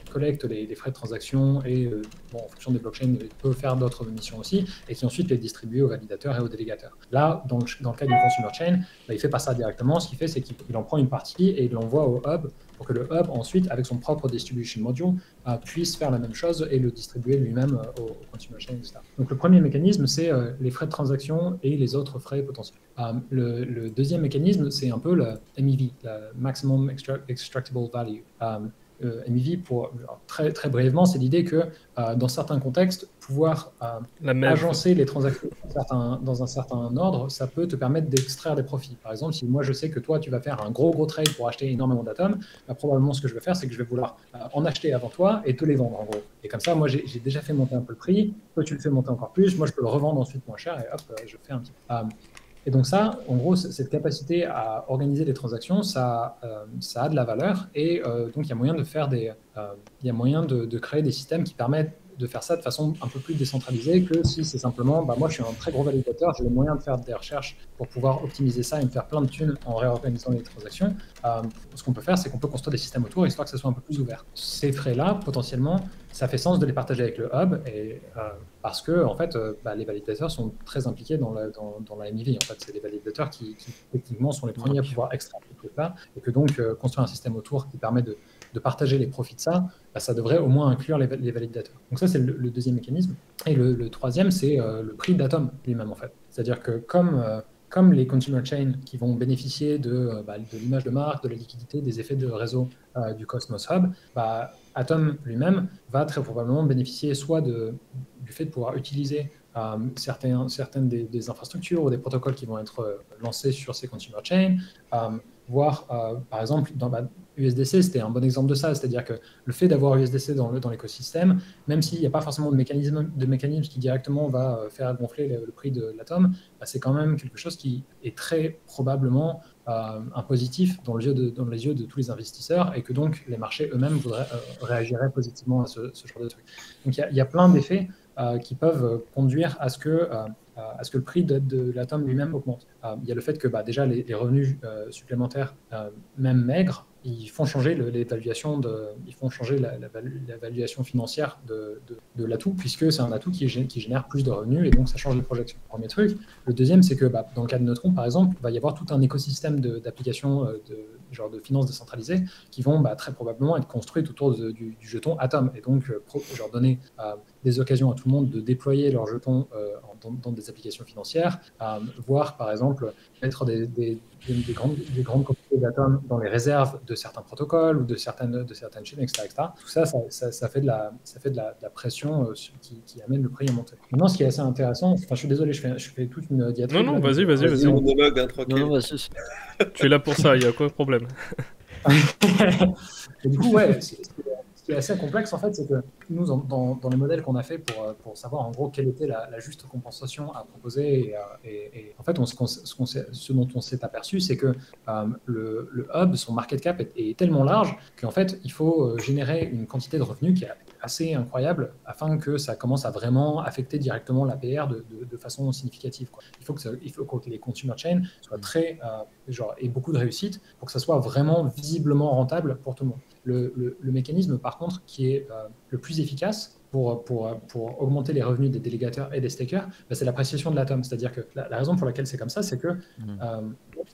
collecte les frais de transaction et, en fonction des blockchains, il peut faire d'autres missions aussi, et qui ensuite les distribue aux validateurs et aux délégateurs. Là, dans le cas d'une consumer chain, il ne fait pas ça directement. Ce qu'il fait, c'est qu'il en prend une partie et il l'envoie au hub pour que le hub, ensuite, avec son propre distribution module, puisse faire la même chose et le distribuer lui-même au consumer chain, etc. Donc, le premier mécanisme, c'est les frais de transaction et les autres frais potentiels. Le deuxième mécanisme, c'est un peu le MEV, la Maximum Extractable Value. MEV, très, très brièvement, c'est l'idée que dans certains contextes, pouvoir agencer les transactions dans un certain ordre, ça peut te permettre d'extraire des profits. Par exemple, si moi je sais que toi tu vas faire un gros trade pour acheter énormément d'atomes, probablement ce que je vais faire, c'est que je vais vouloir en acheter avant toi et te les vendre en gros. Et comme ça, moi j'ai déjà fait monter un peu le prix, toi tu le fais monter encore plus, moi je peux le revendre ensuite moins cher et hop, je fais un petit peu. Et donc ça, en gros, cette capacité à organiser les transactions, ça a de la valeur et donc il y a moyen de créer des systèmes qui permettent de faire ça de façon un peu plus décentralisée que si c'est simplement, moi je suis un très gros validateur, j'ai les moyens de faire des recherches pour pouvoir optimiser ça et me faire plein de thunes en réorganisant les transactions. Ce qu'on peut faire, c'est qu'on peut construire des systèmes autour histoire que ça soit un peu plus ouvert. Ces frais-là, potentiellement, ça fait sens de les partager avec le hub et parce que en fait, les validateurs sont très impliqués dans la MEV. En fait, c'est les validateurs qui techniquement sont les premiers à pouvoir extraire tout ça et que donc construire un système autour qui permet de partager les profits de ça, ça devrait au moins inclure les validateurs. Donc ça, c'est le deuxième mécanisme. Et le troisième, c'est le prix d'Atom lui-même, en fait. C'est-à-dire que comme les consumer chains qui vont bénéficier de l'image de marque, de la liquidité, des effets de réseau du Cosmos Hub, Atom lui-même va très probablement bénéficier soit du fait de pouvoir utiliser certaines des infrastructures ou des protocoles qui vont être lancés sur ces consumer chains, voire par exemple USDC, c'était un bon exemple de ça, c'est-à-dire que le fait d'avoir USDC dans l'écosystème, même s'il n'y a pas forcément de mécanisme qui directement va faire gonfler le prix de l'atome, c'est quand même quelque chose qui est très probablement un positif dans les yeux de tous les investisseurs et que donc les marchés eux-mêmes réagiraient positivement à ce genre de truc. Donc il y a plein d'effets qui peuvent conduire à ce que le prix de l'atome lui-même augmente. Il y a le fait que déjà les revenus supplémentaires, même maigres, ils font changer l'évaluation ils font changer la valuation financière de l'atout, puisque c'est un atout qui génère plus de revenus et donc ça change les projections. Premier truc. Le deuxième, c'est que dans le cas de Neutron, par exemple, il va y avoir tout un écosystème d'applications de finances décentralisées qui vont très probablement être construites autour du jeton Atom et donc donner des occasions à tout le monde de déployer leurs jetons dans des applications financières, voire par exemple mettre des grandes quantités d'atomes dans les réserves de certains protocoles ou de certaines chaînes, etc. Tout ça fait de la pression qui amène le prix à monter. Maintenant, ce qui est assez intéressant, je suis désolé, je fais toute une diatribe.
Non, vas-y.
Monologue, tranquille.
Non,
Tu es là pour ça, il y a quoi de problème?
Et du coup, ce qui est assez complexe, en fait, c'est que nous, dans les modèles qu'on a fait pour savoir en gros quelle était la juste compensation à proposer, et en fait, ce dont on s'est aperçu, c'est que le hub, son market cap est tellement large qu'en fait, il faut générer une quantité de revenus qui est assez incroyable afin que ça commence à vraiment affecter directement l'APR de façon significative, quoi. Il faut que les consumer chains soient très aient beaucoup de réussite pour que ça soit vraiment visiblement rentable pour tout le monde. Le mécanisme, par contre, qui est le plus efficace pour augmenter les revenus des délégateurs et des stakers, c'est l'appréciation de l'atome. C'est-à-dire que la raison pour laquelle c'est comme ça, c'est que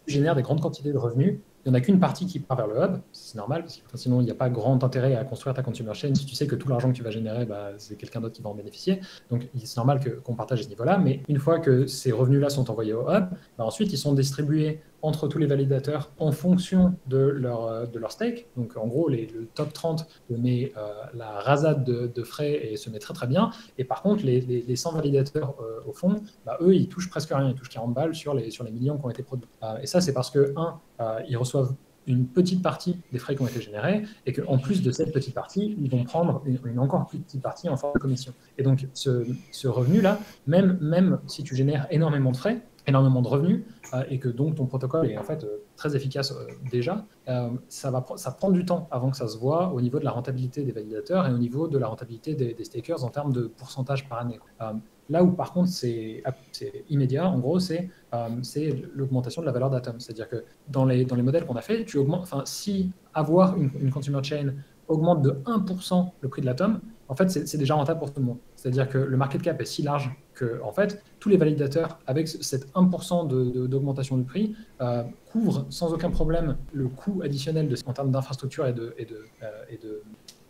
tu génères des grandes quantités de revenus. Il n'y en a qu'une partie qui part vers le hub, c'est normal, parce que sinon il n'y a pas grand intérêt à construire ta consumer chain si tu sais que tout l'argent que tu vas générer, c'est quelqu'un d'autre qui va en bénéficier. Donc c'est normal qu'on partage à ce niveau-là, mais une fois que ces revenus-là sont envoyés au hub, ensuite ils sont distribués entre tous les validateurs en fonction de leur stake. Donc en gros, le top 30 met la rasade de frais et se met très très bien. Et par contre, les 100 validateurs au fond, eux, ils touchent presque rien, ils touchent 40 balles sur les millions qui ont été produits. Et ça, c'est parce que, ils reçoivent une petite partie des frais qui ont été générés et qu'en plus de cette petite partie, ils vont prendre une encore plus petite partie en forme de commission. Et donc, ce revenu-là, même si tu génères énormément de frais, énormément de revenus, et que donc ton protocole est en fait très efficace déjà, ça prend du temps avant que ça se voit au niveau de la rentabilité des validateurs et au niveau de la rentabilité des stakers en termes de pourcentage par année. Là où par contre c'est immédiat, en gros, c'est l'augmentation de la valeur d'Atom. C'est-à-dire que dans les modèles qu'on a fait, si avoir une consumer chain augmente de 1% le prix de l'Atom, en fait, c'est déjà rentable pour tout le monde. C'est-à-dire que le market cap est si large que, en fait, tous les validateurs, avec cette 1% d'augmentation du prix, couvrent sans aucun problème le coût additionnel en termes d'infrastructure et de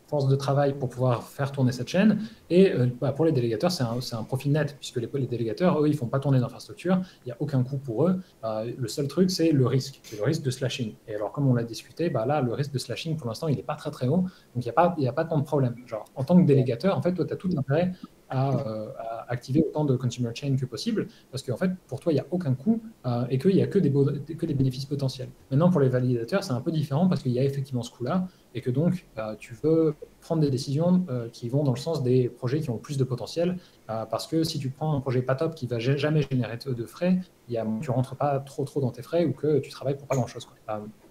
force de travail pour pouvoir faire tourner cette chaîne. Et pour les délégateurs, c'est un profit net, puisque les délégateurs, eux, ils ne font pas tourner d'infrastructure, il n'y a aucun coût pour eux. Le seul truc, c'est le risque de slashing. Et alors, comme on l'a discuté, là, le risque de slashing, pour l'instant, il n'est pas très très haut, donc il n'y a pas tant de problème. Genre, en tant que délégateur, en fait, toi, tu as tout l'intérêt à activer autant de consumer chain que possible, parce qu'en fait, pour toi, il n'y a aucun coût et qu'il n'y a que des bénéfices potentiels. Maintenant, pour les validateurs, c'est un peu différent, parce qu'il y a effectivement ce coût-là, et que donc, tu veux prendre des décisions qui vont dans le sens des projets qui ont le plus de potentiel, parce que si tu prends un projet pas top qui va jamais générer de frais, tu rentres pas trop dans tes frais ou que tu travailles pour pas grand-chose.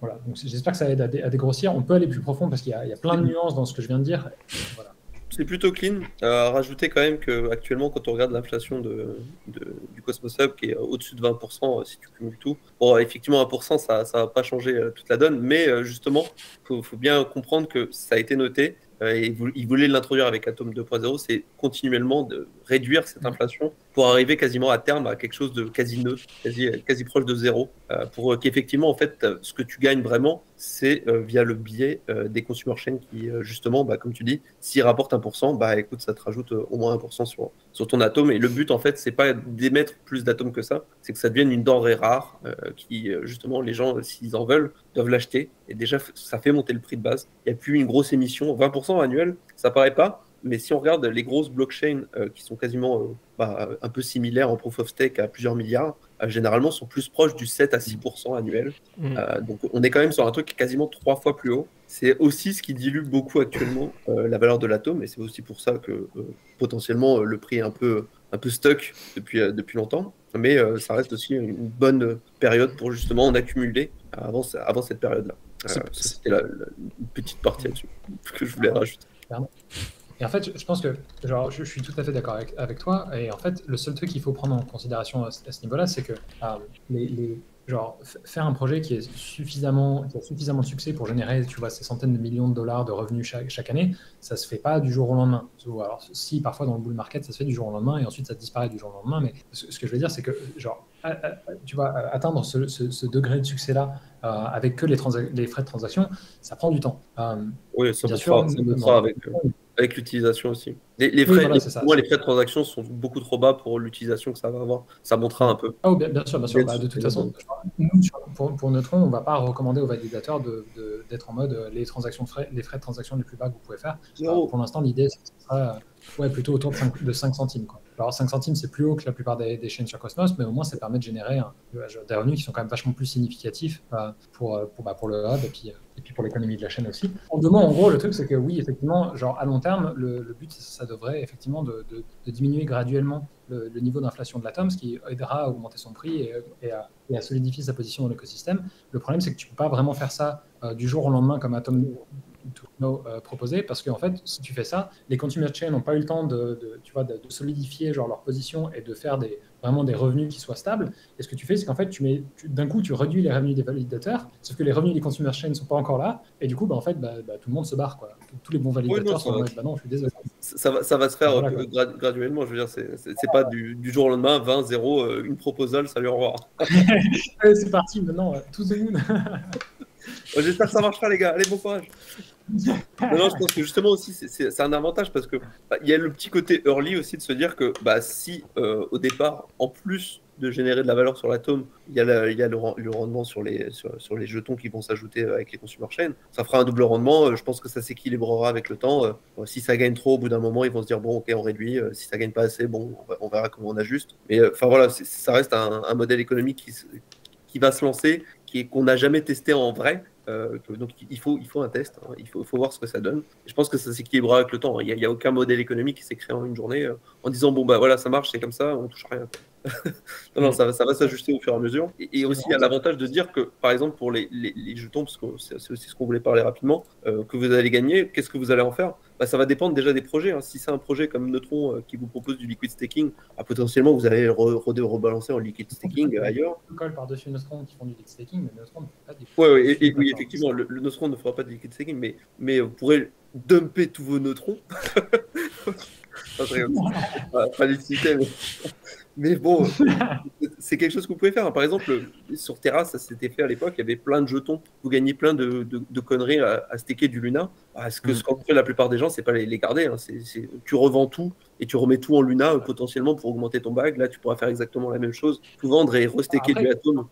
Voilà. Donc, j'espère que ça aide à dégrossir. On peut aller plus profond parce qu'il y a plein de nuances dans ce que je viens de dire. Voilà.
C'est plutôt clean. Rajouter quand même qu'actuellement, quand on regarde l'inflation du Cosmos Hub qui est au-dessus de 20%, si tu cumules tout, bon, effectivement, 1%, ça va pas changer toute la donne, mais justement, faut bien comprendre que ça a été noté. Et ils voulaient l'introduire avec Atom 2.0, c'est continuellement de réduire cette inflation pour arriver quasiment à terme à quelque chose de quasi neutre, quasi proche de zéro, pour qu'effectivement, en fait, ce que tu gagnes vraiment, c'est via le biais des consumer chains qui, justement, comme tu dis, s'ils rapportent 1%, écoute, ça te rajoute au moins 1% sur ton atome. Et le but, en fait, c'est pas d'émettre plus d'atomes que ça, c'est que ça devienne une denrée rare qui, justement, les gens, s'ils en veulent, doivent l'acheter. Et déjà, ça fait monter le prix de base. Il n'y a plus une grosse émission, 20% annuel, ça paraît pas. Mais si on regarde les grosses blockchains qui sont quasiment un peu similaires en proof of stake à plusieurs milliards, généralement sont plus proches du 7 à 6% annuel. Donc on est quand même sur un truc qui est quasiment 3 fois plus haut. C'est aussi ce qui dilue beaucoup actuellement la valeur de l'atome, et c'est aussi pour ça que potentiellement le prix est un peu stuck depuis longtemps. Mais ça reste aussi une bonne période pour justement en accumuler avant cette période-là. C'était une petite partie là-dessus que je voulais rajouter.
Et en fait, je pense que je suis tout à fait d'accord avec toi. Et en fait, le seul truc qu'il faut prendre en considération à ce niveau-là, c'est que faire un projet qui a suffisamment de succès pour générer, tu vois, ces centaines de millions de dollars de revenus chaque année, ça se fait pas du jour au lendemain. Alors, si parfois dans le bull market, ça se fait du jour au lendemain et ensuite ça disparaît du jour au lendemain. Mais ce que je veux dire, c'est que tu vas atteindre ce degré de succès-là avec que les frais de transaction, ça prend du temps.
Oui, ça
bien sûr,
avec avec l'utilisation aussi. Les
Oui,
frais,
voilà, c'est ça.
moi, les frais de transaction sont beaucoup trop bas pour l'utilisation que ça va avoir. Ça montera un peu.
Ah oui, bien sûr, bien sûr. Bah, de toute façon, nous, pour Neutron, on ne va pas recommander aux validateurs d'être en mode les frais de transaction les plus bas que vous pouvez faire. Pour l'instant, l'idée, c'est que ce sera plutôt autour de 5 centimes. Quoi. Alors 5 centimes, c'est plus haut que la plupart des chaînes sur Cosmos, mais au moins, ça permet de générer des revenus qui sont quand même vachement plus significatifs pour le hub et puis pour l'économie de la chaîne aussi. En 2 mots, en gros, le truc, c'est que oui, effectivement, genre à long terme, le but, ça devrait effectivement de diminuer graduellement le niveau d'inflation de l'atome, ce qui aidera à augmenter son prix et à solidifier sa position dans l'écosystème. Le problème, c'est que tu ne peux pas vraiment faire ça du jour au lendemain comme Atom proposé, parce qu'en fait, si tu fais ça, les consumer chains n'ont pas eu le temps de solidifier genre, leur position et de faire vraiment des revenus qui soient stables. Et ce que tu fais, c'est qu'en fait, d'un coup, tu réduis les revenus des validateurs, sauf que les revenus des consumer chains ne sont pas encore là, et du coup, en fait, tout le monde se barre. Quoi. Tous les bons validateurs sont en mode, non, je suis désolé.
Ça va se faire graduellement, je veux dire, c'est pas du jour au lendemain, 20, 0, une proposal, salut, au revoir.
C'est parti, maintenant, to the moon.
J'espère que ça marchera, les gars. Allez, bon courage. Non, je pense que justement aussi, c'est un avantage parce que il y a le petit côté early aussi de se dire que si au départ, en plus de générer de la valeur sur l'atome, il y a le rendement sur les jetons qui vont s'ajouter avec les consumer chains, ça fera un double rendement. Je pense que ça s'équilibrera avec le temps. Si ça gagne trop, au bout d'un moment, ils vont se dire bon, ok, on réduit. Si ça gagne pas assez, bon, on verra comment on ajuste. Mais enfin voilà, ça reste un modèle économique qui va se lancer, qu'on n'a jamais testé en vrai. Donc il faut un test, hein. Il faut voir ce que ça donne. Et je pense que ça s'équilibrera avec le temps. Il n'y a aucun modèle économique qui s'est créé en une journée en disant bon voilà, ça marche, c'est comme ça, on touche rien. non, ça va s'ajuster au fur et à mesure. Et aussi, il y a l'avantage de dire que, par exemple, pour les jetons, parce que c'est aussi ce qu'on voulait parler rapidement, que vous allez gagner, qu'est-ce que vous allez en faire? Ça va dépendre déjà des projets. Hein. Si c'est un projet comme Neutron qui vous propose du liquid staking, potentiellement vous allez rebalancer en liquid staking ailleurs.
Par-dessus Neutron qui font du liquid staking, mais Neutron ne fait pas du
oui, effectivement, le Neutron ne fera pas de liquid staking, mais vous pourrez dumper tous vos neutrons. Pas l'utilité, mais bon, c'est quelque chose que vous pouvez faire. Par exemple, sur Terra, ça s'était fait à l'époque, il y avait plein de jetons. Vous gagnez plein de conneries à staker du Luna. Ce qu'ont fait la plupart des gens, c'est pas les garder. Hein. Tu revends tout et tu remets tout en Luna potentiellement pour augmenter ton bag. Là, tu pourras faire exactement la même chose. Tout vendre et restaker du Atom.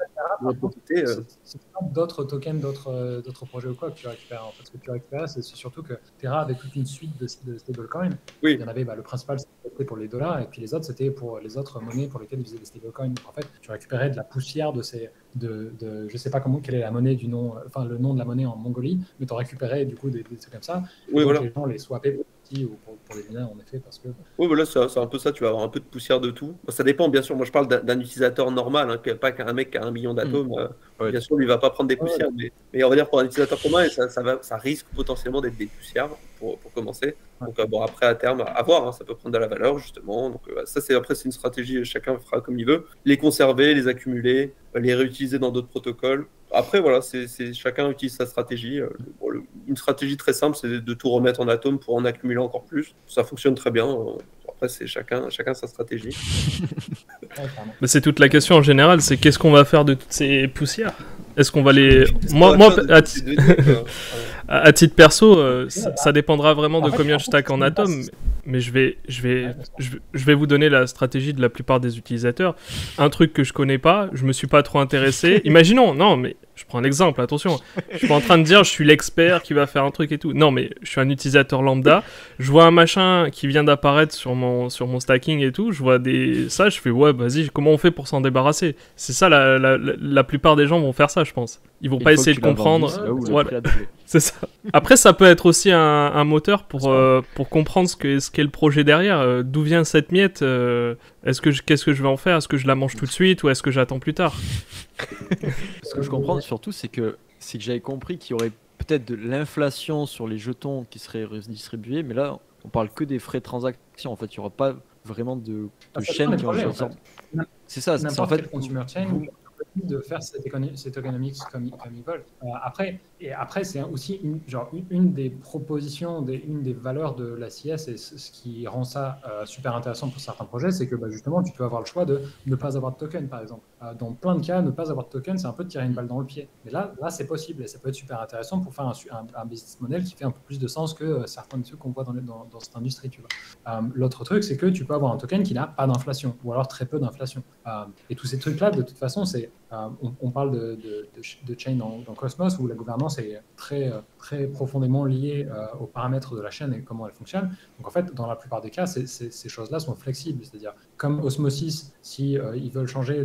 C'est pas d'autres tokens, d'autres projets ou quoi que tu récupères. En fait, ce que tu récupères, c'est surtout que Terra avait toute une suite de stablecoins.
Oui.
Il y en avait, le principal, c'était pour les dollars, et puis les autres, c'était pour les autres monnaies pour lesquelles ils faisaient des stablecoins. Donc, en fait, tu récupérais de la poussière je sais pas quelle est la monnaie du nom, enfin le nom de la monnaie en Mongolie, mais tu en récupérais du coup des trucs comme ça.
Oui, voilà.
Les gens les swappaient ou pour les Luna, en effet, parce que.
Oui, voilà, c'est un peu ça. Tu vas avoir un peu de poussière de tout. Ça dépend, bien sûr. Moi, je parle d'un utilisateur normal, hein, pas qu'un mec qui a 1 million d'atomes. Bien sûr, lui, il va pas prendre des poussières. Mais on va dire pour un utilisateur commun, ça risque potentiellement d'être des poussières pour commencer. Donc, après, à terme, à voir, hein, ça peut prendre de la valeur, justement. Donc, après, c'est une stratégie, chacun fera comme il veut. Les conserver, les accumuler, les réutiliser dans d'autres protocoles. Après, voilà, chacun utilise sa stratégie. Une stratégie très simple, c'est de tout remettre en atome pour en accumuler encore plus. Ça fonctionne très bien. Après, c'est chacun sa stratégie.
Mais c'est toute la question en général, c'est qu'est-ce qu'on va faire de toutes ces poussières? Est-ce qu'on va les... Moi à titre perso, ça dépendra vraiment de combien je stack en atome, mais je vais vous donner la stratégie de la plupart des utilisateurs. Un truc que je connais pas, je me suis pas trop intéressé. Imaginons, non, mais je prends un exemple, attention. Je suis pas en train de dire je suis l'expert qui va faire un truc et tout. Non, mais je suis un utilisateur lambda. Je vois un machin qui vient d'apparaître sur mon stacking et tout. Je vois ça, je fais ouais, vas-y, comment on fait pour s'en débarrasser? C'est ça, la plupart des gens vont faire ça, je pense. Ils vont pas essayer de comprendre. Voilà. C'est ça. Après, ça peut être aussi un moteur pour comprendre ce qu'est le projet derrière. D'où vient cette miette? Qu'est-ce que je vais en faire? Est-ce que je la mange tout de suite ou est-ce que j'attends plus tard?
Ce que je comprends surtout, c'est que j'avais compris qu'il y aurait peut-être de l'inflation sur les jetons qui seraient redistribués, mais là, on parle que des frais de transaction. En fait, il n'y aura pas vraiment de chaîne qui vont sortir. C'est ça. C'est en fait
consumer chain de faire cette économie comme ils veulent. Après, et après, c'est aussi une des propositions, une des valeurs de la CS, et ce qui rend ça super intéressant pour certains projets, c'est que justement, tu peux avoir le choix de ne pas avoir de token, par exemple. Dans plein de cas, ne pas avoir de token, c'est un peu de tirer une balle dans le pied. Mais là c'est possible, et ça peut être super intéressant pour faire un business model qui fait un peu plus de sens que certains de ceux qu'on voit dans cette industrie. Tu vois. L'autre truc, c'est que tu peux avoir un token qui n'a pas d'inflation, ou alors très peu d'inflation. Et tous ces trucs-là, de toute façon, on parle de chain dans Cosmos, où la gouvernance est très profondément liée aux paramètres de la chaîne et comment elle fonctionne. Donc en fait, dans la plupart des cas, ces choses-là sont flexibles. C'est-à-dire, comme Osmosis, si ils veulent changer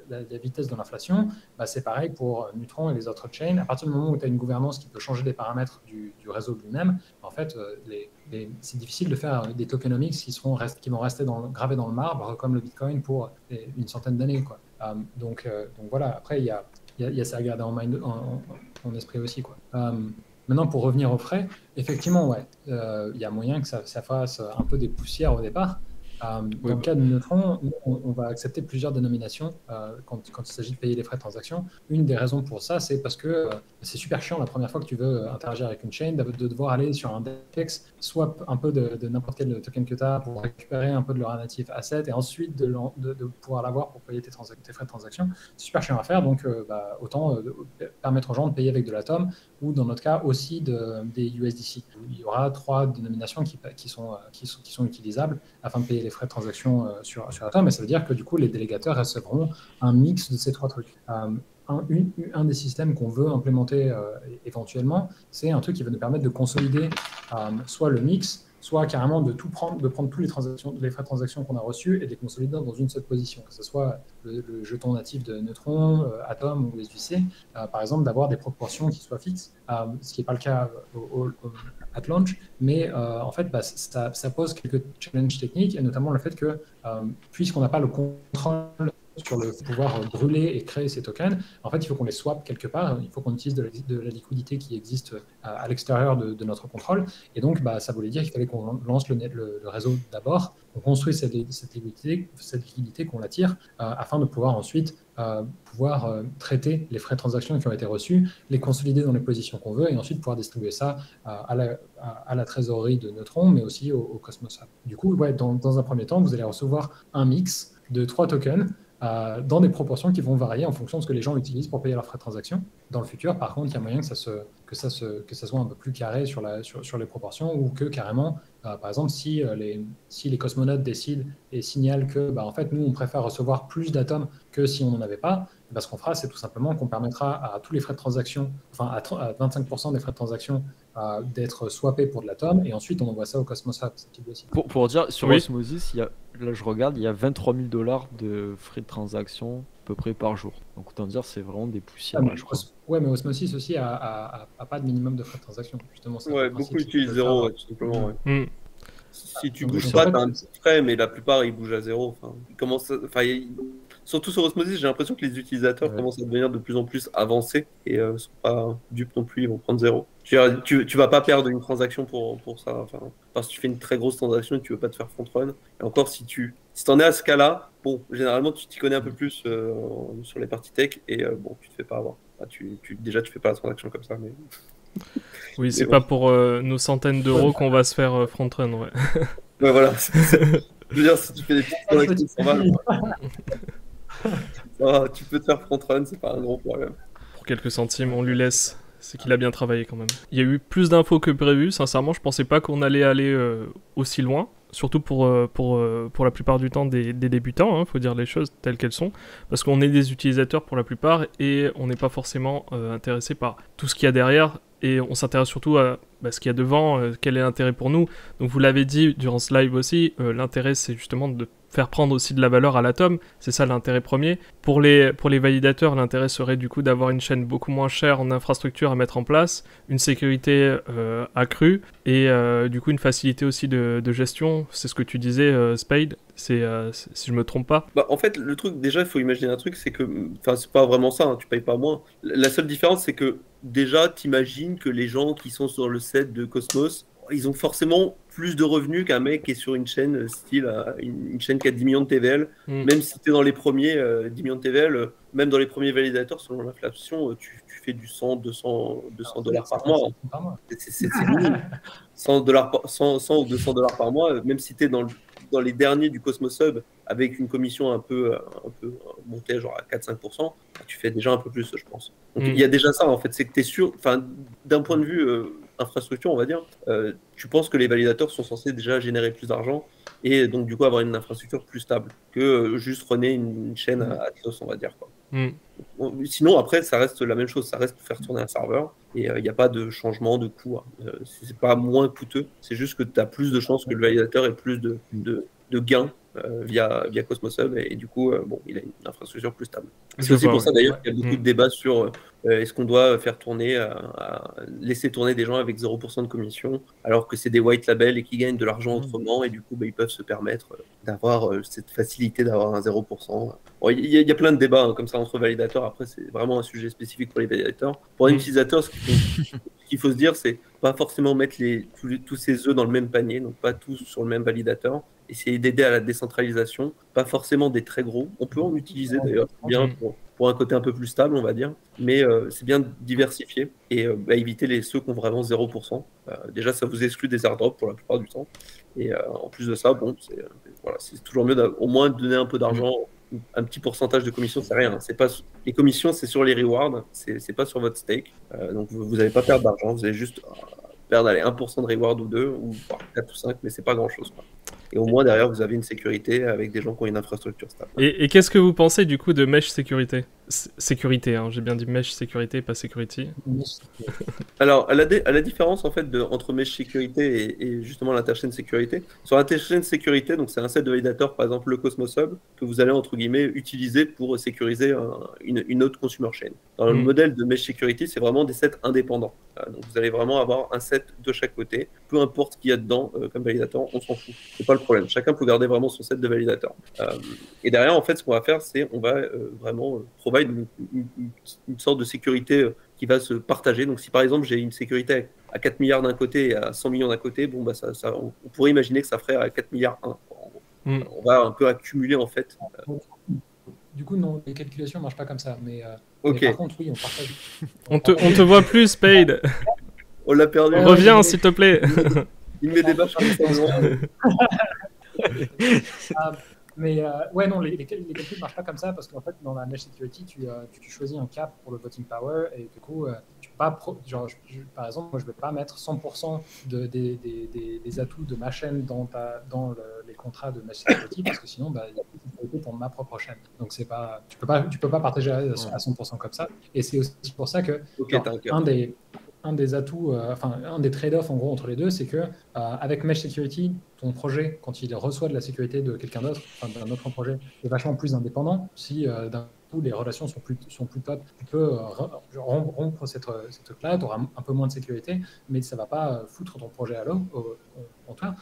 la vitesse de l'inflation, c'est pareil pour Neutron et les autres chains. À partir du moment où tu as une gouvernance qui peut changer les paramètres du réseau lui-même, en fait, c'est difficile de faire des tokenomics qui vont rester gravés dans le marbre, comme le Bitcoin, pour une centaine d'années, quoi. Donc voilà, après, il y a ça à garder en esprit aussi, quoi. Maintenant, pour revenir aux frais, effectivement, il y a moyen que ça fasse un peu des poussières au départ. Dans le cas de Neutron, on va accepter plusieurs dénominations quand il s'agit de payer les frais de transaction. Une des raisons pour ça, c'est parce que c'est super chiant la première fois que tu veux interagir avec une chain, de devoir aller sur un DEX, swap un peu de n'importe quel token que tu as pour récupérer un peu de leur native asset et ensuite de pouvoir l'avoir pour payer tes frais de transaction. C'est super chiant à faire, donc autant permettre aux gens de payer avec de l'Atom ou dans notre cas aussi des USDC. Il y aura 3 dénominations qui sont utilisables afin de payer les frais de transaction sur Atom, mais ça veut dire que du coup les délégateurs recevront un mix de ces 3 trucs. Un des systèmes qu'on veut implémenter éventuellement, c'est un truc qui va nous permettre de consolider soit le mix, soit carrément de prendre tous les frais de transaction qu'on a reçus et de les consolider dans une seule position, que ce soit le jeton natif de Neutron, Atom ou SVC, par exemple, d'avoir des proportions qui soient fixes, ce qui n'est pas le cas at launch, mais en fait, ça pose quelques challenges techniques, et notamment le fait que, puisqu'on n'a pas le contrôle sur le pouvoir brûler et créer ces tokens, en fait, il faut qu'on les swap quelque part, il faut qu'on utilise de la liquidité qui existe à l'extérieur de notre contrôle, et donc ça voulait dire qu'il fallait qu'on lance le réseau d'abord, qu'on construise cette liquidité, qu'on l'attire, afin de pouvoir ensuite traiter les frais de transaction qui ont été reçus, les consolider dans les positions qu'on veut, et ensuite pouvoir distribuer ça à la trésorerie de Neutron, mais aussi au Cosmos Hub. Du coup, dans un premier temps, vous allez recevoir un mix de 3 tokens dans des proportions qui vont varier en fonction de ce que les gens utilisent pour payer leurs frais de transaction. Dans le futur, par contre, il y a moyen que ça soit un peu plus carré sur les proportions, ou que carrément, par exemple, si les cosmonautes décident et signalent que, en fait, nous, on préfère recevoir plus d'atomes que si on n'en avait pas, ce qu'on fera, c'est tout simplement qu'on permettra à tous les frais de transaction, enfin à 25% des frais de transaction, d'être swappés pour de l'atome, et ensuite on envoie ça au Cosmos Hub.
Pour dire, sur Osmosis, là je regarde, il y a 23 000 $ de frais de transaction à peu près par jour. Donc autant dire, c'est vraiment des poussières.
Mais Osmosis aussi a pas de minimum de frais de transaction. Justement,
beaucoup utilisent 0, tout simplement. Si tu bouges pas, tu as un petit frais, mais la plupart ils bougent à 0. Surtout sur Osmosis, j'ai l'impression que les utilisateurs commencent à devenir de plus en plus avancés et ne sont pas dupes non plus, ils vont prendre 0. Tu vas pas perdre une transaction pour ça. Parce que tu fais une très grosse transaction et tu veux pas te faire front run. Et encore, si t'en es à ce cas-là, généralement tu t'y connais un peu plus sur les parties tech et tu te fais pas avoir. Déjà, tu fais pas la transaction comme ça, mais.
Oui, c'est pas pour nos centaines d'euros qu'on va se faire front run, ouais.
Ouais, voilà. Je veux dire, si tu fais des petites transactions, ça va, tu peux te faire front run, c'est pas un gros problème.
Pour quelques centimes, on lui laisse. C'est qu'il a bien travaillé quand même. Il y a eu plus d'infos que prévu. Sincèrement, je pensais pas qu'on allait aller aussi loin. Surtout pour la plupart du temps des débutants, faut dire les choses telles qu'elles sont. Parce qu'on est des utilisateurs pour la plupart et on n'est pas forcément intéressé par tout ce qu'il y a derrière. Et on s'intéresse surtout à ce qu'il y a devant, quel est l'intérêt pour nous. Donc vous l'avez dit durant ce live aussi, l'intérêt c'est justement de faire prendre aussi de la valeur à l'atome, c'est ça l'intérêt premier. Pour les validateurs, l'intérêt serait du coup d'avoir une chaîne beaucoup moins chère en infrastructure à mettre en place, une sécurité accrue et du coup une facilité aussi de gestion, c'est ce que tu disais Spade, si je me trompe pas.
En fait le truc, déjà il faut imaginer un truc, c'est que, c'est pas vraiment ça, tu payes pas moins. La seule différence c'est que déjà t'imagines que les gens qui sont sur le set de Cosmos ils ont forcément plus de revenus qu'un mec qui est sur une chaîne style une chaîne qui a 10 millions de TVL. Même si tu es dans les premiers 10 millions de TVL, même dans les premiers validateurs, selon l'inflation, tu fais du 100, 200 dollars par mois. C'est minime. 100 ou 200 dollars par mois, même si tu es dans les derniers du Cosmos Hub, avec une commission un peu montée genre à 4-5%, tu fais déjà un peu plus, je pense. Donc il y a déjà ça, en fait, c'est que tu es sûr, d'un point de vue infrastructure, on va dire, tu penses que les validateurs sont censés déjà générer plus d'argent et donc du coup avoir une infrastructure plus stable que juste runner une chaîne à Atos, on va dire, quoi. Sinon, après, ça reste la même chose, ça reste faire tourner un serveur et il n'y a pas de changement de coût. C'est pas moins coûteux, c'est juste que tu as plus de chances que le validateur ait plus de gains via Cosmos Hub et du coup, il a une infrastructure plus stable. C'est aussi pour ça d'ailleurs qu'il y a beaucoup de débats sur est-ce qu'on doit faire tourner, laisser tourner des gens avec 0% de commission alors que c'est des white labels et qui gagnent de l'argent autrement et du coup ils peuvent se permettre d'avoir cette facilité d'avoir un 0%. Bon, il y a plein de débats comme ça entre validateurs, après c'est vraiment un sujet spécifique pour les validateurs. Pour un utilisateur, ce qu'il faut se dire, c'est pas forcément mettre tous ses œufs dans le même panier, donc pas tous sur le même validateur. Essayer d'aider à la décentralisation, pas forcément des très gros. On peut en utiliser d'ailleurs, bien pour un côté un peu plus stable, on va dire, mais c'est bien diversifié et éviter ceux qui ont vraiment 0%. Déjà, ça vous exclut des airdrops pour la plupart du temps. Et en plus de ça, c'est toujours mieux au moins de donner un peu d'argent. Un petit pourcentage de commission, c'est rien. C'est pas les commissions, c'est sur les rewards, c'est pas sur votre stake. Donc vous n'allez pas perdre d'argent, vous allez juste perdre 1% de reward ou 2 ou 4 ou 5, mais c'est pas grand chose, quoi. Et au moins derrière vous avez une sécurité avec des gens qui ont une infrastructure stable.
Et qu'est-ce que vous pensez du coup de mesh sécurité? Sécurité, hein, j'ai bien dit mesh sécurité, pas security.
Alors, à la différence en fait entre mesh sécurité et justement l'interchain sécurité. Sur l'interchain sécurité, donc c'est un set de validateurs, par exemple le Cosmos Hub, que vous allez entre guillemets utiliser pour sécuriser une autre consumer chain. Dans le modèle de mesh security, c'est vraiment des sets indépendants. Donc vous allez vraiment avoir un set de chaque côté, peu importe ce qu'il y a dedans comme validateur, on s'en fout. C'est pas le problème. Chacun peut garder vraiment son set de validateurs. Et derrière, en fait, ce qu'on va faire, c'est on va vraiment provide une sorte de sécurité qui va se partager. Donc si par exemple j'ai une sécurité à 4 milliards d'un côté et à 100 millions d'un côté, on pourrait imaginer que ça ferait à 4 milliards 1. On va un peu accumuler en fait.
Du coup, non, les calculations ne marchent pas comme ça. Mais par contre, oui, on partage.
On te voit plus, Spade.
On l'a perdu.
Reviens, s'il te plaît.
Il met des bâches comme ça.
Mais ouais, non, les calculs ne marchent pas comme ça parce qu'en fait, dans la mesh security, tu choisis un cap pour le voting power et du coup, tu peux pas. Par exemple, moi, je ne vais pas mettre 100% des atouts de ma chaîne dans les contrats de mesh security parce que sinon, il y a plus de sécurité pour ma propre chaîne. Donc, tu peux pas partager à 100% comme ça. Et c'est aussi pour ça que un des atouts, un des trade-offs en gros entre les deux, c'est que avec Mesh Security, ton projet, quand il reçoit de la sécurité de quelqu'un d'autre, d'un autre projet, est vachement plus indépendant. Si d'un coup les relations sont plus top, tu peux rompre cette cloud, tu auras un peu moins de sécurité, mais ça ne va pas foutre ton projet à l'eau en toi.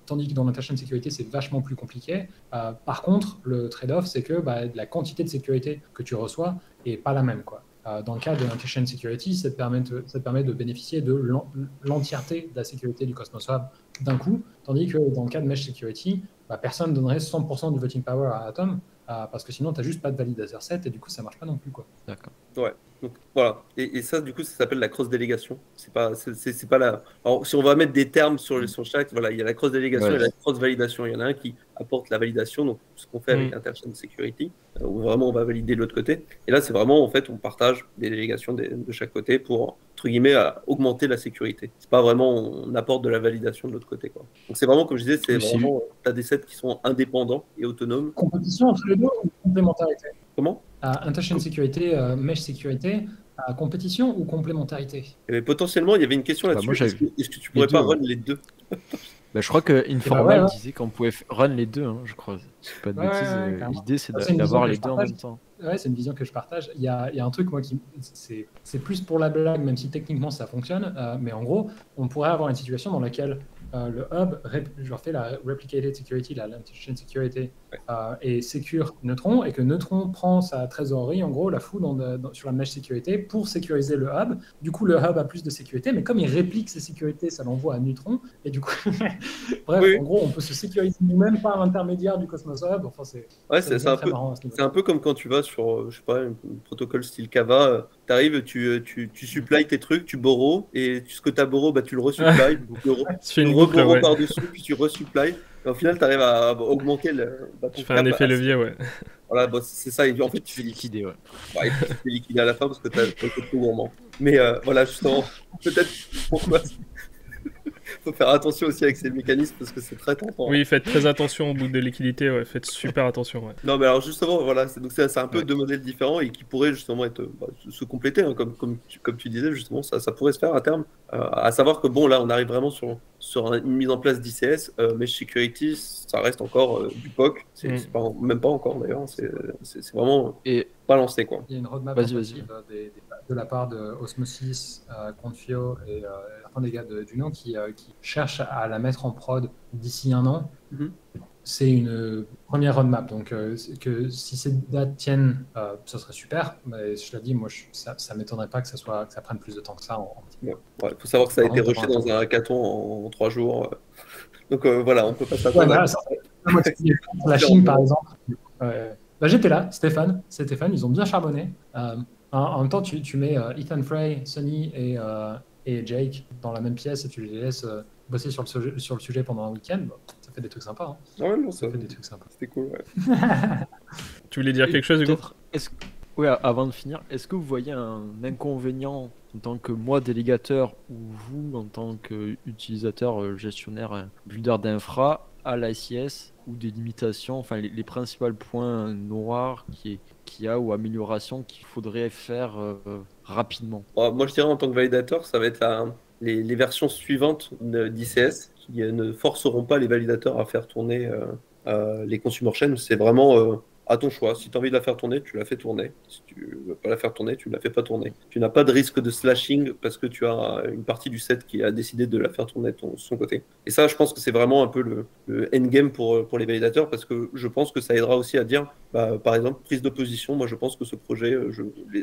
Tandis que dans l'interchain sécurité, c'est vachement plus compliqué. Par contre, le trade-off, c'est que la quantité de sécurité que tu reçois n'est pas la même, quoi. Dans le cas de l'interchain security, ça te permet de bénéficier de l'entièreté de la sécurité du Cosmos Hub d'un coup, tandis que dans le cas de Mesh Security, personne ne donnerait 100% du voting power à Atom, parce que sinon, tu n'as juste pas de validateur set et du coup, ça ne marche pas non plus, quoi.
D'accord.
Ouais. Donc, voilà. Et ça, du coup, ça s'appelle la cross-délégation. C'est pas la... Alors, si on va mettre des termes sur chaque, voilà, il y a la cross-délégation et la cross-validation. Il y en a un qui apporte la validation, donc ce qu'on fait avec Interchain Security, où vraiment on va valider de l'autre côté. Et là, c'est vraiment, en fait, on partage des délégations de chaque côté pour, entre guillemets, augmenter la sécurité. C'est pas vraiment, on apporte de la validation de l'autre côté, quoi. Donc, c'est vraiment, comme je disais, c'est vraiment, tu as des sets qui sont indépendants et autonomes.
Compétition entre les deux ou complémentarité?
Comment?
Interchain sécurité, mesh sécurité, compétition ou complémentarité?
Potentiellement, il y avait une question là-dessus. Est-ce que tu pourrais pas run les deux?
Je crois que Informal disait qu'on pouvait run les deux, hein, je crois. C'est pas de bêtises. L'idée, c'est d'avoir les deux en même temps.
Ouais, c'est une vision que je partage. Il y a un truc, moi, c'est plus pour la blague, même si techniquement ça fonctionne. Mais en gros, on pourrait avoir une situation dans laquelle le hub, je refais la replicated security, l'intention security, et secure Neutron, et que Neutron prend sa trésorerie, en gros, la fout sur la mesh sécurité pour sécuriser le hub. Du coup, le hub a plus de sécurité, mais comme il réplique ses sécurités, ça l'envoie à Neutron, et du coup, bref,
Oui.
en gros, on peut se sécuriser nous-mêmes par l'intermédiaire du Cosmos Hub. Enfin, c'est très marrant à ce niveau.
C'est un peu comme quand tu vas sur, je sais pas, un protocole style Kava, t'arrives, tu supplies tes trucs, tu borrow, et ce que t'as borrow, tu le resupplies, donc
Tu fais
tu
une boucle,
reborrow
ouais.
par-dessus, puis tu resupplies, et au final, t'arrives à augmenter ton
Tu fais un
cap
effet
assez-
levier, ouais.
Voilà, c'est ça, et en fait,
Tu fais liquider, ouais.
et puis tu fais liquider à la fin parce que t'as été trop gourmand. Mais voilà, justement, peut-être pourquoi. Faut faire attention aussi avec ces mécanismes parce que c'est très tentant.
Oui, faites très attention au bout de liquidité, ouais. Faites super attention, ouais.
Non, mais alors justement, voilà, c'est un peu deux modèles différents et qui pourraient justement être, se compléter, hein, comme tu disais, justement, ça pourrait se faire à terme. À savoir que bon, là, on arrive vraiment sur une mise en place d'ICS, Mesh Security, ça reste encore du POC, c'est même pas encore d'ailleurs, c'est vraiment pas lancé, quoi.
Il y a une roadmap tentative de la part de Osmosis, Confio et certains des gars d'Uno qui cherchent à la mettre en prod d'ici 1 an. C'est une première roadmap, donc que si ces dates tiennent, ce serait super. Mais je l'ai dit, moi, ça m'étonnerait pas que ça prenne plus de temps que ça.
Ouais, faut savoir que ça a été rushé dans un hackathon en 3 jours. Donc voilà, on peut pas s'attendre à...
La Chine, par exemple. J'étais là, Stéphane, ils ont bien charbonné. En même temps, tu mets Ethan Frey, Sonny et Jake dans la même pièce et tu les laisses bosser sur le sujet pendant un week-end. Bon, ça fait des trucs sympas. Hein.
Ouais, non,
ça fait des trucs sympas.
C'était cool, ouais.
Tu voulais dire quelque chose, Hugo?
Oui, avant de finir, est-ce que vous voyez un inconvénient en tant que moi délégateur ou vous en tant qu'utilisateur, gestionnaire, builder d'infra à l'ICS ou des limitations, enfin les principaux points noirs qu'il y a ou améliorations qu'il faudrait faire rapidement?
Moi, je dirais en tant que validateur, ça va être les versions suivantes d'ICS qui ne forceront pas les validateurs à faire tourner les consumer chains. C'est vraiment à ton choix. Si tu as envie de la faire tourner, tu la fais tourner. Si tu ne veux pas la faire tourner, tu ne la fais pas tourner. Tu n'as pas de risque de slashing parce que tu as une partie du set qui a décidé de la faire tourner de son côté. Et ça, je pense que c'est vraiment un peu le endgame pour les validateurs parce que je pense que ça aidera aussi à dire, par exemple, prise de position. Moi, je pense que ce projet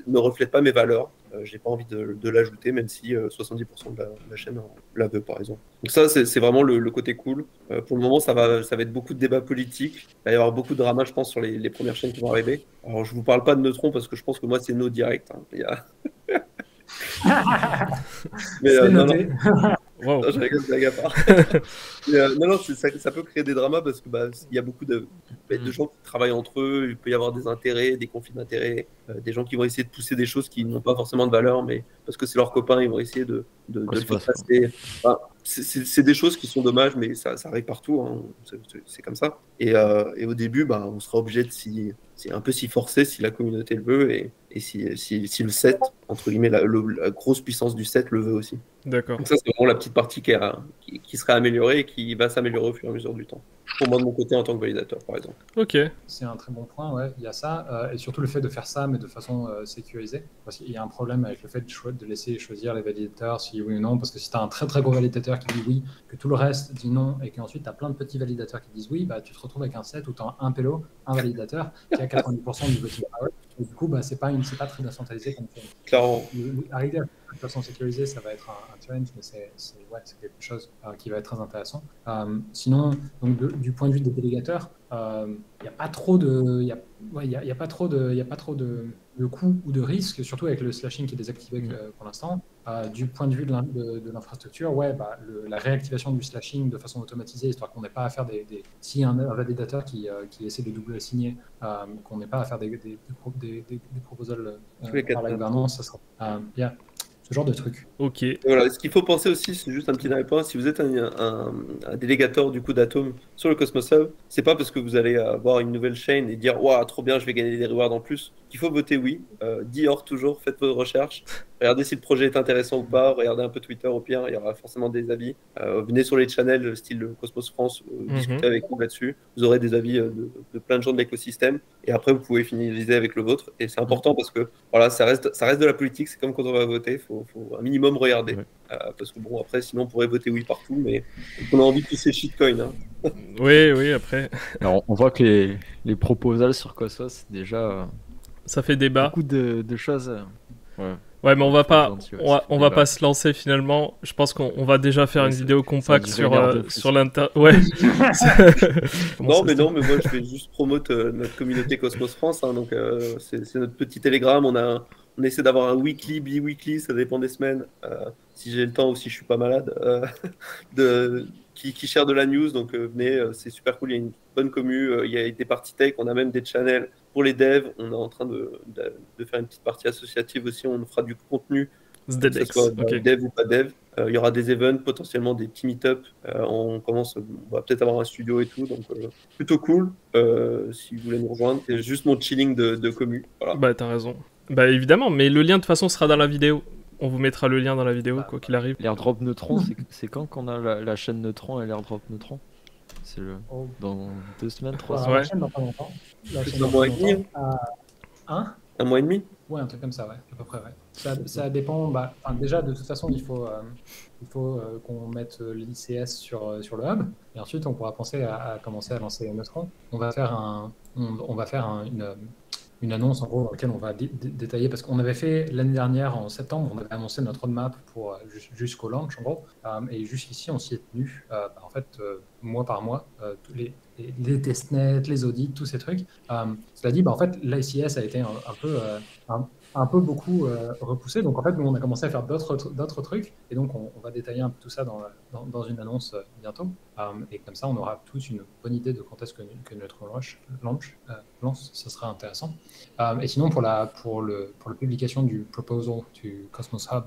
ne reflète pas mes valeurs. Je n'ai pas envie de l'ajouter, même si 70% de la chaîne la veut, par exemple. Donc ça, c'est vraiment le côté cool. Pour le moment, ça va être beaucoup de débats politiques. Il va y avoir beaucoup de drama, je pense, sur les premières chaînes qui vont arriver. Alors, je vous parle pas de Neutron parce que je pense que moi, c'est no direct. Hein. Mais,
c'est noté.
Wow.
Non, je rigole, blague à part. Non, ça peut créer des dramas parce que il y a beaucoup de gens qui travaillent entre eux. Il peut y avoir des intérêts, des conflits d'intérêts, des gens qui vont essayer de pousser des choses qui n'ont pas forcément de valeur, mais parce que c'est leurs copains, ils vont essayer de le faire passer. Enfin, c'est des choses qui sont dommages, mais ça arrive partout. Hein. C'est comme ça. Et au début, on sera obligé de s'y forcer si la communauté le veut et si le set, entre guillemets, la grosse puissance du set le veut aussi.
D'accord.
Donc ça, c'est vraiment la petite partie qui serait améliorée et qui va s'améliorer au fur et à mesure du temps. Pour moi, de mon côté, en tant que validateur, par exemple.
Ok.
C'est un très bon point, ouais. Il y a ça. Et surtout le fait de faire ça, mais de façon sécurisée. Parce qu'il y a un problème avec le fait de laisser choisir les validateurs si oui ou non. Parce que si tu as un très très gros validateur qui dit oui, que tout le reste dit non, et qu'ensuite tu as plein de petits validateurs qui disent oui, tu te retrouves avec un set où tu as un PLO, un validateur, qui a 90% du voting power. Et du coup, c'est pas très décentralisé comme fait.
Clairement.
Arriver de façon sécurisée, ça va être un challenge, mais c'est quelque chose qui va être très intéressant. Sinon, donc, du point de vue des délégateurs, il n'y a pas trop de, y a pas trop de coûts ou de risques, surtout avec le slashing qui est désactivé pour l'instant. Du point de vue de l'infrastructure, la réactivation du slashing de façon automatisée, histoire qu'on n'ait pas à faire si un validateur qui essaie de double assigner, qu'on n'ait pas à faire des proposals par la gouvernance, ça sera bien. Ce genre de truc.
Ok.
Voilà, ce qu'il faut penser aussi, c'est juste un petit dernier point, si vous êtes un délégateur du coup d'Atom sur le Cosmos Hub, c'est pas parce que vous allez avoir une nouvelle chaîne et dire waouh trop bien, je vais gagner des rewards en plus, qu'il faut voter oui. Dior toujours, faites vos recherches. regardez si le projet est intéressant ou pas, regardez un peu Twitter au pire, il y aura forcément des avis. Venez sur les channels style Cosmos France, discuter avec nous là-dessus. Vous aurez des avis de plein de gens de l'écosystème. Et après, vous pouvez finaliser avec le vôtre. Et c'est important parce que voilà, ça reste de la politique. C'est comme quand on va voter, il faut un minimum regarder. Parce que bon, après, sinon, on pourrait voter oui partout, mais on a envie de pousser shitcoin. Hein.
Oui, après.
Alors, on voit que les proposals sur Cosmos, déjà.
Ça fait débat.
Beaucoup de choses.
Ouais, mais on va pas se lancer finalement. Je pense qu'on va déjà faire une vidéo compacte sur l'inter. Ouais.
non, mais moi je vais juste promote notre communauté Cosmos France. Hein, donc c'est notre petit Telegram. On essaie d'avoir un weekly, bi-weekly, ça dépend des semaines. Si j'ai le temps ou si je suis pas malade, qui share de la news. Donc venez, c'est super cool. Il y a une bonne commu. Il y a des parties tech. On a même des channels pour les devs. On est en train de faire une petite partie associative aussi. On fera du contenu, que ce soit dev ou pas dev. Il y aura des events, potentiellement des petits meet-up. On va peut-être avoir un studio et tout. Donc plutôt cool. Si vous voulez nous rejoindre, c'est juste mon chilling de commu. Voilà.
Bah t'as raison. Bah évidemment, mais le lien de toute façon sera dans la vidéo. On vous mettra le lien dans la vidéo, quoi qu'il arrive.
L'airdrop Neutron, c'est quand qu'on a la chaîne Neutron et l'airdrop Neutron? C'est dans 2 semaines, 3 semaines.
La chaîne dans pas longtemps.
Un mois et demi. Un mois et demi.
Ouais, un truc comme ça, ouais, à peu près, ouais. Ça dépend. Déjà, de toute façon, il faut qu'on mette l'ICS sur le hub, et ensuite on pourra penser à commencer à lancer Neutron. On va faire une annonce en gros dans laquelle on va détailler, parce qu'on avait fait l'année dernière en septembre, on avait annoncé notre roadmap pour jusqu'au launch en gros, et jusqu'ici on s'y est tenu en fait mois par mois, tous les testnets, les audits, tous ces trucs. Cela dit, en fait l'ICS a été un peu beaucoup repoussé, donc en fait nous on a commencé à faire d'autres trucs, et donc on va détailler un peu tout ça dans une annonce bientôt, et comme ça on aura tous une bonne idée de quand est-ce que notre lance, ça sera intéressant. Et sinon pour la publication du proposal du Cosmos Hub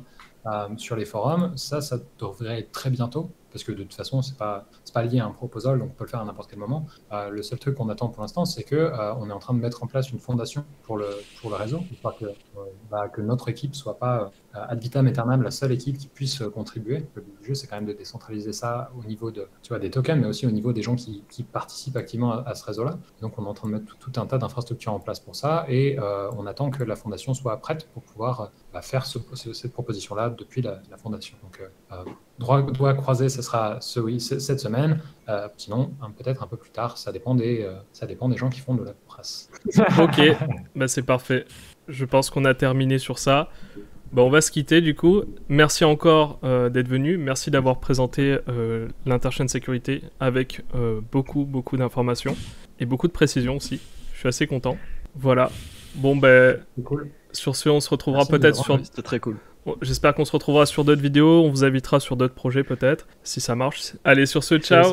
sur les forums, ça devrait être très bientôt, parce que de toute façon c'est pas lié à un proposal, donc on peut le faire à n'importe quel moment. Le seul truc qu'on attend pour l'instant, c'est que on est en train de mettre en place une fondation pour le réseau, pour que notre équipe soit pas ad vitam aeternam la seule équipe qui puisse contribuer. Le but du jeu, c'est quand même de décentraliser ça au niveau des tokens, mais aussi au niveau des gens qui participent activement à ce réseau-là. Donc on est en train de mettre tout un tas d'infrastructures en place pour ça, et on attend que la fondation soit prête pour pouvoir faire cette proposition-là depuis la fondation. Donc doigt croisé, ce sera cette semaine. Sinon, peut-être un peu plus tard, ça dépend des gens qui font de la presse.
Ok, c'est parfait. Je pense qu'on a terminé sur ça. On va se quitter du coup. Merci encore d'être venu. Merci d'avoir présenté l'Interchain Sécurité avec beaucoup d'informations et beaucoup de précisions aussi. Je suis assez content. Voilà.
C'est cool.
Sur ce, on se retrouvera peut-être sur...
C'était très cool.
J'espère qu'on se retrouvera sur d'autres vidéos. On vous invitera sur d'autres projets peut-être, si ça marche. Allez, sur ce, ciao.